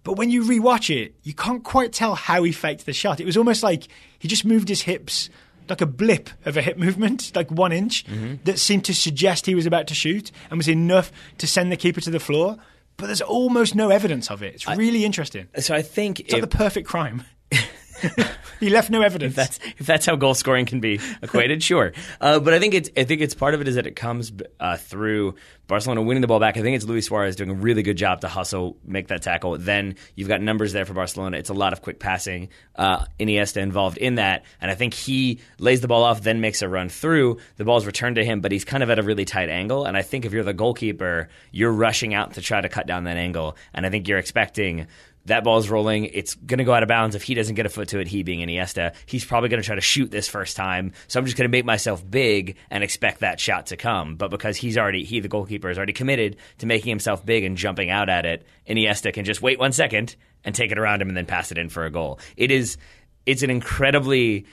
But when you rewatch it, you can't quite tell how he faked the shot. It was almost like he just moved his hips, like a blip of a hip movement, 1 inch, that seemed to suggest he was about to shoot and was enough to send the keeper to the floor. But there's almost no evidence of it. It's really interesting. So I think it's like the perfect crime. He left no evidence. If that's how goal scoring can be equated, sure. But I think it's part of it is that it comes through Barcelona winning the ball back. I think it's Luis Suarez doing a really good job to hustle, make that tackle. Then you've got numbers there for Barcelona. It's a lot of quick passing. Iniesta involved in that. And I think he lays the ball off, then makes a run through. The ball's returned to him, but he's kind of at a really tight angle. And I think if you're the goalkeeper, you're rushing out to try to cut down that angle. And I think you're expecting that ball's rolling. It's going to go out of bounds. If he doesn't get a foot to it, he being Iniesta, he's probably going to try to shoot this first time. So I'm just going to make myself big and expect that shot to come. But because the goalkeeper, is already committed to making himself big and jumping out at it, Iniesta can just wait 1 second and take it around him and then pass it in for a goal. It's an incredibly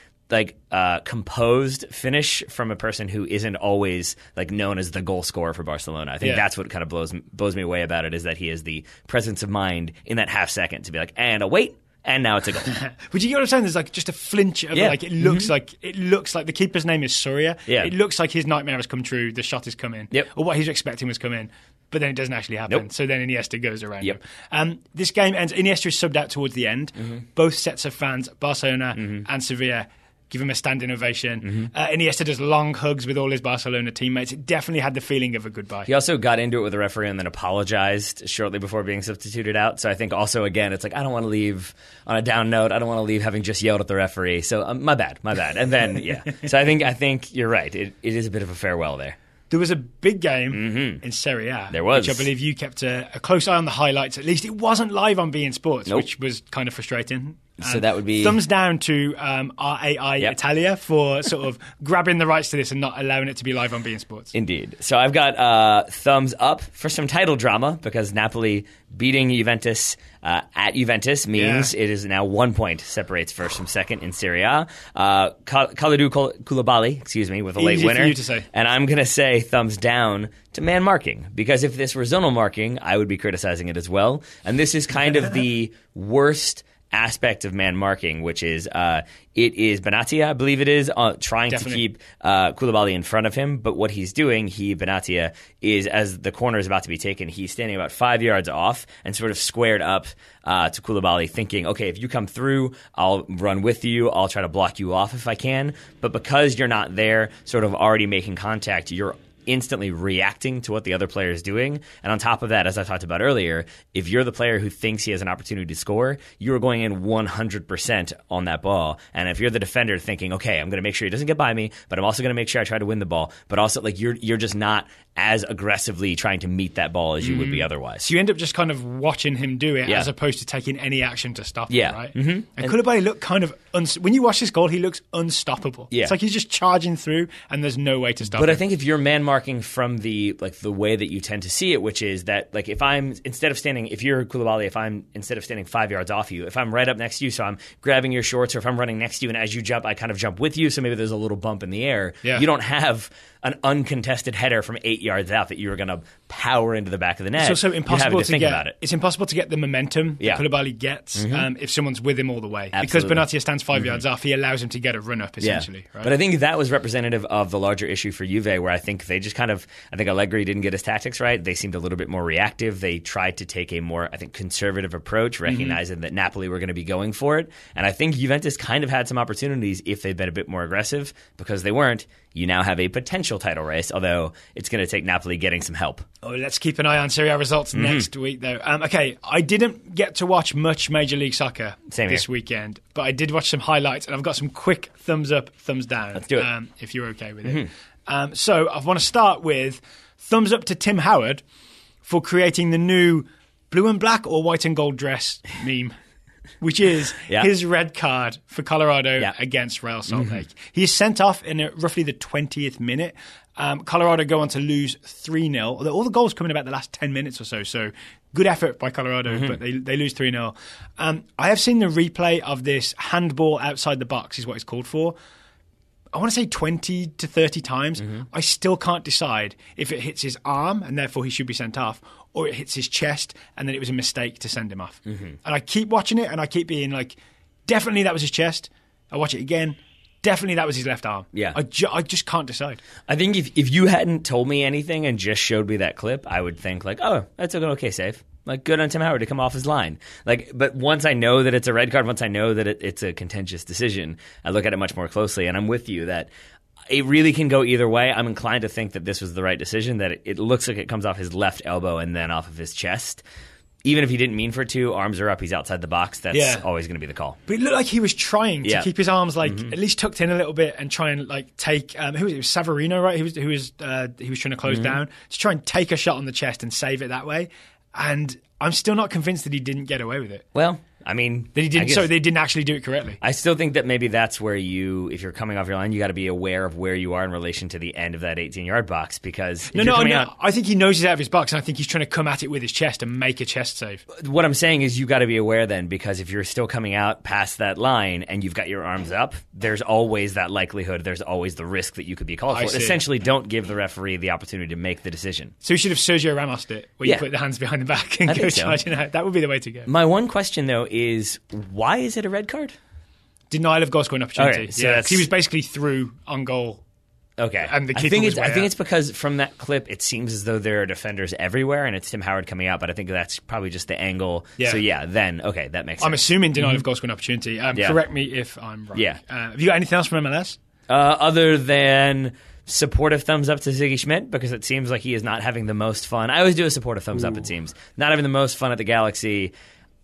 composed finish from a person who isn't always known as the goal scorer for Barcelona. I think that's what kind of blows me away about it, is that he has the presence of mind in that half second to be like, and a wait, and now it's a goal. But you get what I'm saying? There's just a flinch of it. It looks like the keeper's name is Soria. Yeah. It looks like his nightmare has come true. The shot is coming, or what he's expecting was coming. But then it doesn't actually happen. Nope. So then Iniesta goes around him. This game ends. Iniesta is subbed out towards the end. Both sets of fans, Barcelona and Sevilla, give him a standing ovation. Iniesta does long hugs with all his Barcelona teammates. It definitely had the feeling of a goodbye. He also got into it with the referee and then apologized shortly before being substituted out. So I think also, again, it's I don't want to leave on a down note. I don't want to leave having just yelled at the referee. So my bad. And then, So I think you're right. It is a bit of a farewell there. There was a big game in Serie A. There was. Which I believe you kept a close eye on the highlights. At least it wasn't live on beIN Sports, which was kind of frustrating. So that would be... Thumbs down to RAI Italia for sort of grabbing the rights to this and not allowing it to be live on beIN Sports. Indeed. So I've got thumbs up for some title drama, because Napoli beating Juventus at Juventus means it is now 1 point separates first from second in Serie A. Kalidou Koulibaly, with a late winner. For you to say. And I'm going to say thumbs down to man marking, because if this were zonal marking, I would be criticizing it as well. And this is kind of the worst aspect of man marking, which is it is Benatia, I believe it is, trying to keep Koulibaly in front of him. But what he's doing, Benatia, is as the corner is about to be taken, he's standing about 5 yards off and sort of squared up to Koulibaly, thinking, okay, if you come through, I'll run with you, I'll try to block you off if I can. But because you're not there, sort of already making contact, you're instantly reacting to what the other player is doing. And on top of that, as I talked about earlier, if you're the player who thinks he has an opportunity to score, you are going in 100% on that ball. And if you're the defender thinking, okay, I'm going to make sure he doesn't get by me, but I'm also going to make sure I try to win the ball, but also you're just not as aggressively trying to meet that ball as you would be otherwise. So you end up just kind of watching him do it as opposed to taking any action to stop him, right? Mm-hmm. And Koulibaly looked kind of... when you watch this goal, he looks unstoppable. Yeah. It's like he's just charging through and there's no way to stop him. But I think if you're man marking from the way that you tend to see it, which is that if you're Koulibaly, if I'm instead of standing 5 yards off you, if I'm right up next to you, so I'm grabbing your shorts, or if I'm running next to you and as you jump, I kind of jump with you, so maybe there's a little bump in the air. Yeah. You don't have an uncontested header from 8 yards out that you're going to power into the back of the net. It's also impossible to get about it. It's impossible to get the momentum that Koulibaly gets if someone's with him all the way. Absolutely. Because Benatia stands 5 yards off, he allows him to get a run up essentially. Right? But I think that was representative of the larger issue for Juve, where I think they just I think Allegri didn't get his tactics right. They seemed a little bit more reactive. They tried to take a more, I think, conservative approach, recognizing that Napoli were going to be going for it. And I think Juventus kind of had some opportunities if they'd been a bit more aggressive. Because they weren't, you now have a potential title race, although it's going to take Napoli getting some help. Oh, let's keep an eye on Serie A results next week, though. Okay, I didn't get to watch much Major League Soccer this weekend, but I did watch some highlights, and I've got some quick thumbs up, thumbs down. Let's do it. If you're okay with it. So I want to start with thumbs up to Tim Howard for creating the new blue and black or white and gold dress meme, which is his red card for Colorado against Real Salt Lake. He is sent off in roughly the 20th minute. Colorado go on to lose 3-0. Although all the goals come in about the last 10 minutes or so. So good effort by Colorado, but they lose 3-0. I have seen the replay of this handball outside the box is what it's called for. I want to say 20 to 30 times. I still can't decide if it hits his arm and therefore he should be sent off, or it hits his chest and then it was a mistake to send him off. And I keep watching it and I keep being like, definitely that was his chest. I watch it again. Definitely that was his left arm. Yeah. I just can't decide. I think if you hadn't told me anything and just showed me that clip, I would think oh, that's an okay save. Good on Tim Howard to come off his line. But once I know that it's a red card, once I know that it's a contentious decision, I look at it much more closely. And I'm with you that it really can go either way. I'm inclined to think that this was the right decision, that it looks like it comes off his left elbow and then off of his chest. Even if he didn't mean for it to, arms are up, he's outside the box, that's always going to be the call. But it looked like he was trying to keep his arms at least tucked in a little bit and try and take who was it? It was Savarino, right? He was trying to close down to try and take a shot on the chest and save it that way. And I'm still not convinced that he didn't get away with it. Well, I mean, that he didn't. So they didn't actually do it correctly. I still think that maybe that's where if you're coming off your line, you got to be aware of where you are in relation to the end of that 18-yard box, because I think he knows he's out of his box, and I think he's trying to come at it with his chest and make a chest save. What I'm saying is you got to be aware then, because if you're still coming out past that line and you've got your arms up, there's always that likelihood. There's always the risk that you could be called for. Essentially, don't give the referee the opportunity to make the decision. So you should have Sergio Ramos'd it, where you put the hands behind the back and go charging out. That would be the way to go. My one question though is, why is it a red card? Denial of goal scoring opportunity. Okay, so he was basically through on goal. Okay. And the I think it's because from that clip, it seems as though there are defenders everywhere, and it's Tim Howard coming out, but I think that's probably just the angle. Yeah. So, that makes sense. I'm assuming denial of goal scoring opportunity. Correct me if I'm wrong. Yeah. Have you got anything else from MLS? Other than supportive thumbs up to Ziggy Schmidt, because it seems like he is not having the most fun. I always do a supportive thumbs up, it seems. Not having the most fun at the Galaxy.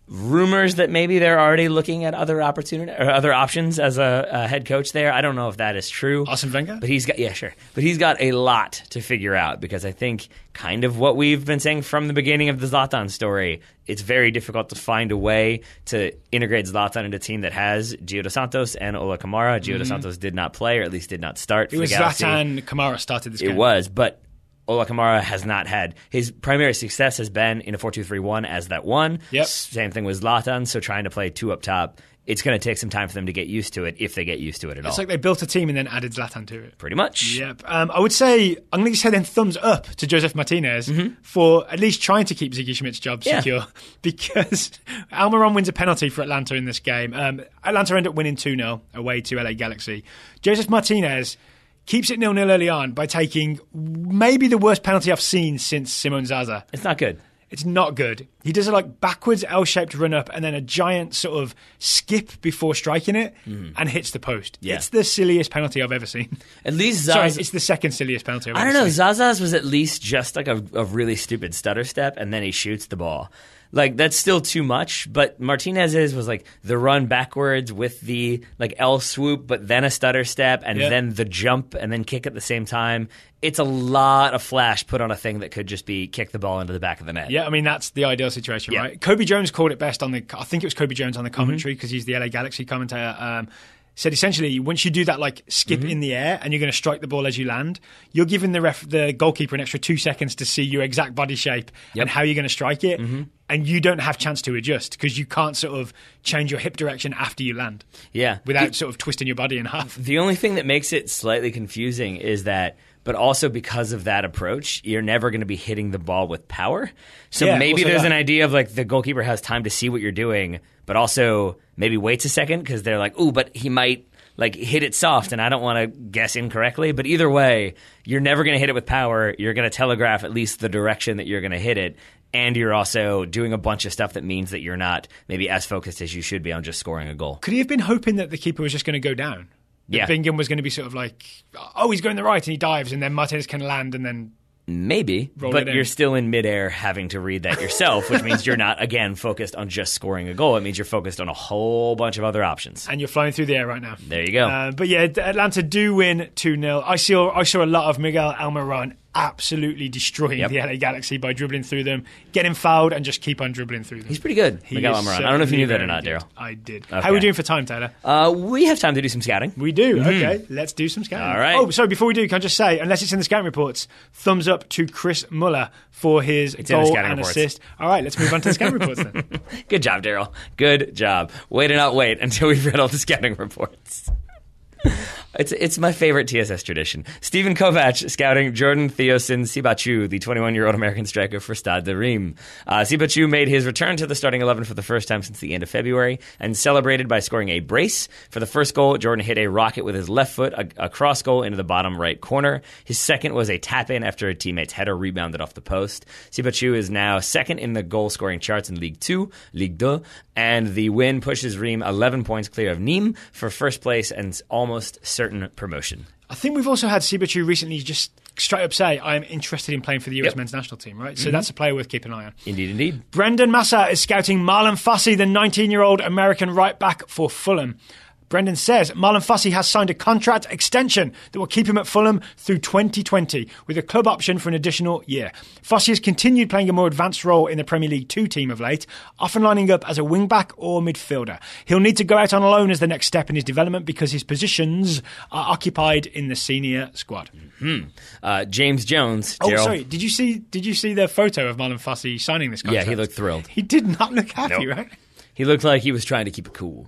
Rumors that maybe they're already looking at other options as a head coach there. I don't know if that is true. Arsene Wenger? But he's got a lot to figure out, because I think kind of what we've been saying from the beginning of the Zlatan story, it's very difficult to find a way to integrate Zlatan into a team that has Gio dos Santos and Ola Kamara. Gio dos Santos did not play, or at least did not start for the Galaxy. Zlatan Kamara started this game. It was, but Ola Kamara has not had. His primary success has been in a 4-2-3-1 as that one. Yep. Same thing with Zlatan, so trying to play two up top, it's going to take some time for them to get used to it, if they get used to it at all. It's like they built a team and then added Zlatan to it. Pretty much. Yep. I would say, I'm going to say then thumbs up to Joseph Martinez for at least trying to keep Ziggy Schmidt's job secure, because Almiron wins a penalty for Atlanta in this game. Atlanta end up winning 2-0 away to LA Galaxy. Joseph Martinez keeps it 0-0 early on by taking maybe the worst penalty I've seen since Simon Zaza. It's not good. It's not good. He does a backwards L-shaped run up and then a giant sort of skip before striking it and hits the post. Yeah. It's the silliest penalty I've ever seen. At least Zaza... Sorry, it's the second silliest penalty I've ever seen. I don't know. Zaza's was at least just a really stupid stutter step, and then he shoots the ball. That's still too much, but Martinez's was the run backwards with the L swoop, but then a stutter step, and then the jump, and then kick at the same time. It's a lot of flash put on a thing that could just be kick the ball into the back of the net. Yeah, I mean, that's the ideal situation, right? Kobe Jones called it best I think it was Kobe Jones on the commentary, because he's the LA Galaxy commentator. Said essentially, once you do that skip in the air and you're going to strike the ball as you land, you're giving the goalkeeper an extra 2 seconds to see your exact body shape and how you're going to strike it, and you don't have chance to adjust, because you can't sort of change your hip direction after you land. Yeah, without sort of twisting your body in half. The only thing that makes it slightly confusing is that, but also because of that approach, you're never going to be hitting the ball with power. So maybe there's an idea of the goalkeeper has time to see what you're doing, but also maybe waits a second, because they're ooh, but he might hit it soft, and I don't want to guess incorrectly. But either way, you're never going to hit it with power. You're going to telegraph at least the direction that you're going to hit it, and you're also doing a bunch of stuff that means that you're not maybe as focused as you should be on just scoring a goal. Could he have been hoping that the keeper was just going to go down? That Bingham was going to be sort of oh, he's going the right, and he dives, and then Martinez can land, and then... Maybe, but you're still in midair having to read that yourself, which means you're not, again, focused on just scoring a goal. It means you're focused on a whole bunch of other options. And you're flying through the air right now. There you go. But yeah, Atlanta do win 2-0. I saw a lot of Miguel Almiron absolutely destroying the LA Galaxy by dribbling through them, getting fouled, and just keep on dribbling through them. He's pretty good, Miguel Almiron. I don't know if you knew that or not, Daryl. I did. Okay. How are we doing for time, Taylor? We have time to do some scouting. We do. Okay, let's do some scouting. All right. Oh, sorry, before we do, can I just say, unless it's in the scouting reports, thumbs up to Chris Muller for his goal and assist. All right, let's move on to the scouting reports then. Good job, Daryl. Good job. Way to not wait until we've read all the scouting reports. It's my favorite TSS tradition. Stephen Kovac scouting Jordan Theosin Sibachu, the 21-year-old American striker for Stade de Reims. Sibachu made his return to the starting 11 for the first time since the end of February and celebrated by scoring a brace. For the first goal, Jordan hit a rocket with his left foot, a cross goal into the bottom right corner. His second was a tap-in after a teammate's header rebounded off the post. Sibachu is now second in the goal-scoring charts in Ligue 2, Ligue 2, and the win pushes Reims 11 points clear of Nîmes for first place and almost certain promotion. I think we've also had Sibachou recently just straight up say, I'm interested in playing for the US men's national team, right? So that's a player worth keeping an eye on. Indeed. Brendan Massa is scouting Marlon Fossey, the 19-year-old American right back for Fulham. Brendan says Marlon Fossey has signed a contract extension that will keep him at Fulham through 2020 with a club option for an additional year. Fossey has continued playing a more advanced role in the Premier League 2 team of late, often lining up as a wing-back or midfielder. He'll need to go out on loan as the next step in his development because his positions are occupied in the senior squad. James Jones. Oh, sorry. Did you see the photo of Marlon Fossey signing this contract? Yeah, he looked thrilled. He did not look happy, right? He looked like he was trying to keep it cool.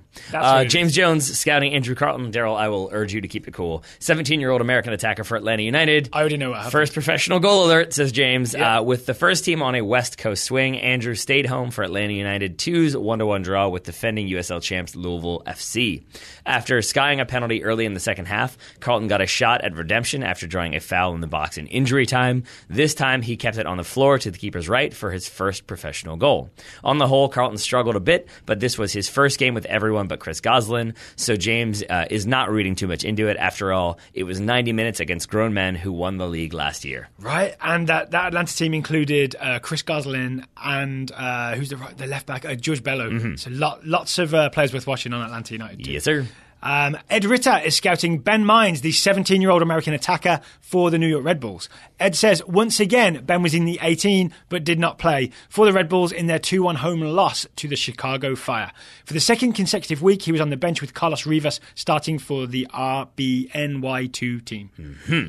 James Jones scouting Andrew Carlton. Daryl, I will urge you to keep it cool. 17-year-old American attacker for Atlanta United. I already know what happened. First professional goal alert, says James. Yeah. With the first team on a West Coast swing, Andrew stayed home for Atlanta United 2's 1-1 draw with defending USL champs Louisville FC. After skying a penalty early in the second half, Carlton got a shot at redemption after drawing a foul in the box in injury time. This time, he kept it on the floor to the keeper's right for his first professional goal. On the whole, Carlton struggled a bit, but this was his first game with everyone but Chris Goslin, so James is not reading too much into it. After all, it was 90 minutes against grown men who won the league last year. Right, and that Atlanta team included Chris Goslin and who's the left back? George Bello. Mm-hmm. So lots of players worth watching on Atlanta United too. Yes, sir. Ed Ritter is scouting Ben Mines, the 17-year-old American attacker for the New York Red Bulls. Ed says, once again, Ben was in the 18 but did not play for the Red Bulls in their 2-1 home loss to the Chicago Fire. For the second consecutive week, he was on the bench with Carlos Rivas starting for the RBNY2 team. Mm-hmm.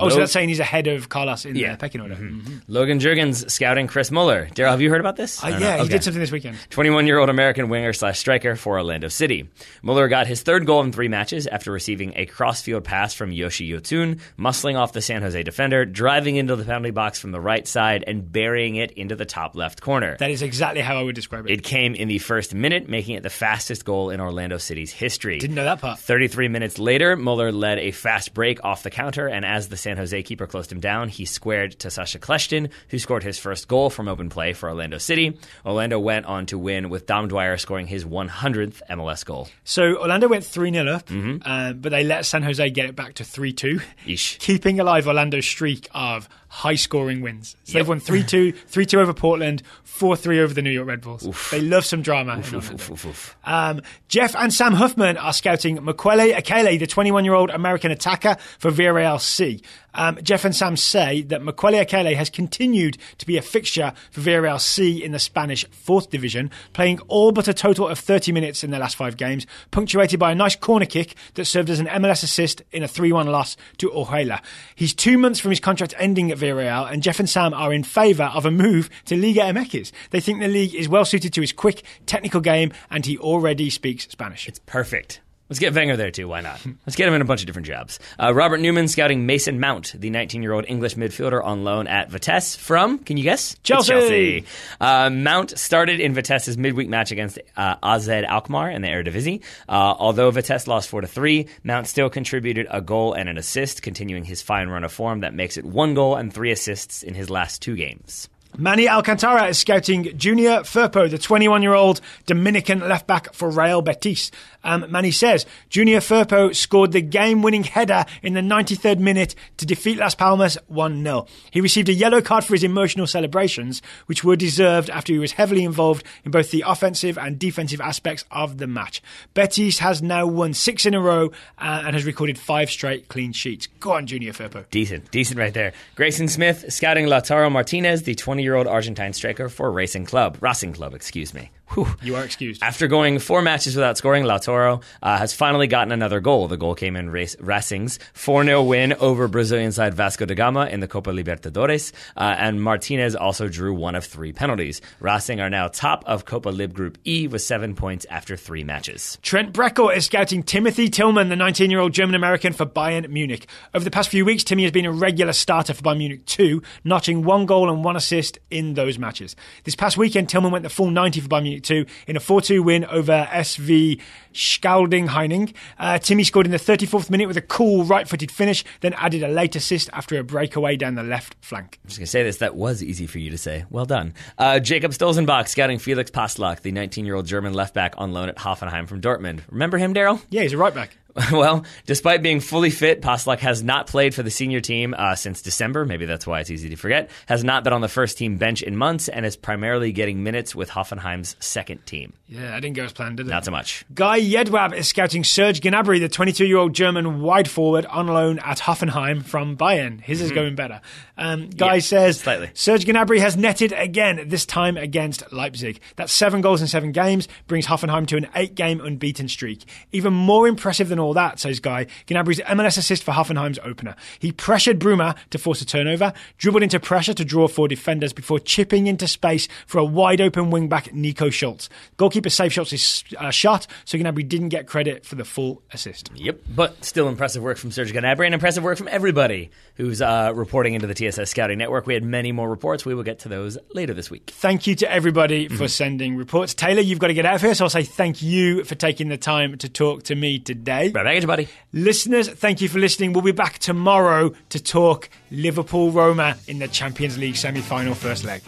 So that's saying he's ahead of Carlos in the pecking order. Mm-hmm. Mm-hmm. Logan Jurgens scouting Chris Muller. Daryl, have you heard about this? He did something this weekend. 21-year-old American winger/striker for Orlando City. Muller got his third goal in 3 matches after receiving a cross-field pass from Yoshi Yotun, muscling off the San Jose defender, driving into the penalty box from the right side, and burying it into the top left corner. That is exactly how I would describe it. It came in the first minute, making it the fastest goal in Orlando City's history. Didn't know that part. 33 minutes later, Muller led a fast break off the counter, and as the San Jose keeper closed him down, he squared to Sasha Kleshtin, who scored his first goal from open play for Orlando City. Orlando went on to win with Dom Dwyer scoring his 100th MLS goal. So Orlando went 3-0 up, but they let San Jose get it back to 3-2, keeping alive Orlando's streak of high-scoring wins. So they've won 3-2, 3-2 over Portland, 4-3 over the New York Red Bulls. Oof. They love some drama. Jeff and Sam Huffman are scouting Mukwele Akele, the 21-year-old American attacker for Villarreal C. Jeff and Sam say that Mukwele Akele has continued to be a fixture for Villarreal C in the Spanish 4th Division, playing all but a total of 30 minutes in their last 5 games, punctuated by a nice corner kick that served as an MLS assist in a 3-1 loss to Ojeda. He's 2 months from his contract ending at Villarreal, and Jeff and Sam are in favour of a move to Liga MX. They think the league is well suited to his quick, technical game, and he already speaks Spanish. It's perfect. Let's get Wenger there too, why not? Let's get him in a bunch of different jobs. Robert Newman scouting Mason Mount, the 19-year-old English midfielder on loan at Vitesse from, can you guess? Chelsea. Mount started in Vitesse's midweek match against AZ Alkmaar in the Eredivisie. Although Vitesse lost 4-3, Mount still contributed a goal and an assist, continuing his fine run of form that makes it 1 goal and 3 assists in his last 2 games. Manny Alcantara is scouting Junior Firpo, the 21-year-old Dominican left-back for Real Betis. Manny says, Junior Firpo scored the game-winning header in the 93rd minute to defeat Las Palmas 1-0. He received a yellow card for his emotional celebrations, which were deserved after he was heavily involved in both the offensive and defensive aspects of the match. Betis has now won 6 in a row and has recorded 5 straight clean sheets. Go on, Junior Firpo. Decent right there. Grayson Smith scouting Lautaro Martinez, the 20-year-old Argentine striker for Racing Club. Whew. You are excused. After going 4 matches without scoring, Lautaro has finally gotten another goal. The goal came in Racing's 4-0 win over Brazilian side Vasco da Gama in the Copa Libertadores, and Martinez also drew 1 of 3 penalties. Racing are now top of Copa Lib Group E with 7 points after 3 matches. Trent Breckel is scouting Timothy Tillman, the 19-year-old German-American for Bayern Munich. Over the past few weeks, Timmy has been a regular starter for Bayern Munich too, notching 1 goal and 1 assist in those matches. This past weekend, Tillman went the full 90 for Bayern Munich 2 in a 4-2 win over SV Schalding Heining. Timmy scored in the 34th minute with a cool right-footed finish, then added a late assist after a breakaway down the left flank. I'm just going to say this, that was easy for you to say. Well done. Jacob Stolzenbach scouting Felix Passlack, the 19-year-old German left-back on loan at Hoffenheim from Dortmund. Remember him, Daryl? Yeah, he's a right-back. Well, despite being fully fit, Passlack has not played for the senior team since December. Maybe that's why it's easy to forget. Has not been on the first team bench in months and is primarily getting minutes with Hoffenheim's second team. Yeah, I didn't go as planned, did it? Not so much. Guy Jedwab is scouting Serge Gnabry, the 22-year-old German wide forward on loan at Hoffenheim from Bayern. His is going better. Guy says, slightly. Serge Gnabry has netted again, this time against Leipzig. That's 7 goals in 7 games, brings Hoffenheim to an 8-game unbeaten streak. Even more impressive than all that, says Guy, Gnabry's MLS assist for Hoffenheim's opener. He pressured Bruma to force a turnover, dribbled into pressure to draw 4 defenders before chipping into space for a wide-open wing-back Nico Schultz. Goalkeeper saved Schultz's shot, so Gnabry didn't get credit for the full assist. Yep, but still impressive work from Serge Gnabry and impressive work from everybody who's reporting into the TSS Scouting Network. We had many more reports. We will get to those later this week. Thank you to everybody for sending reports. Taylor, you've got to get out of here, so I'll say thank you for taking the time to talk to me today. Right back at you, buddy. Listeners, thank you for listening. We'll be back tomorrow to talk Liverpool-Roma in the Champions League semi-final first leg.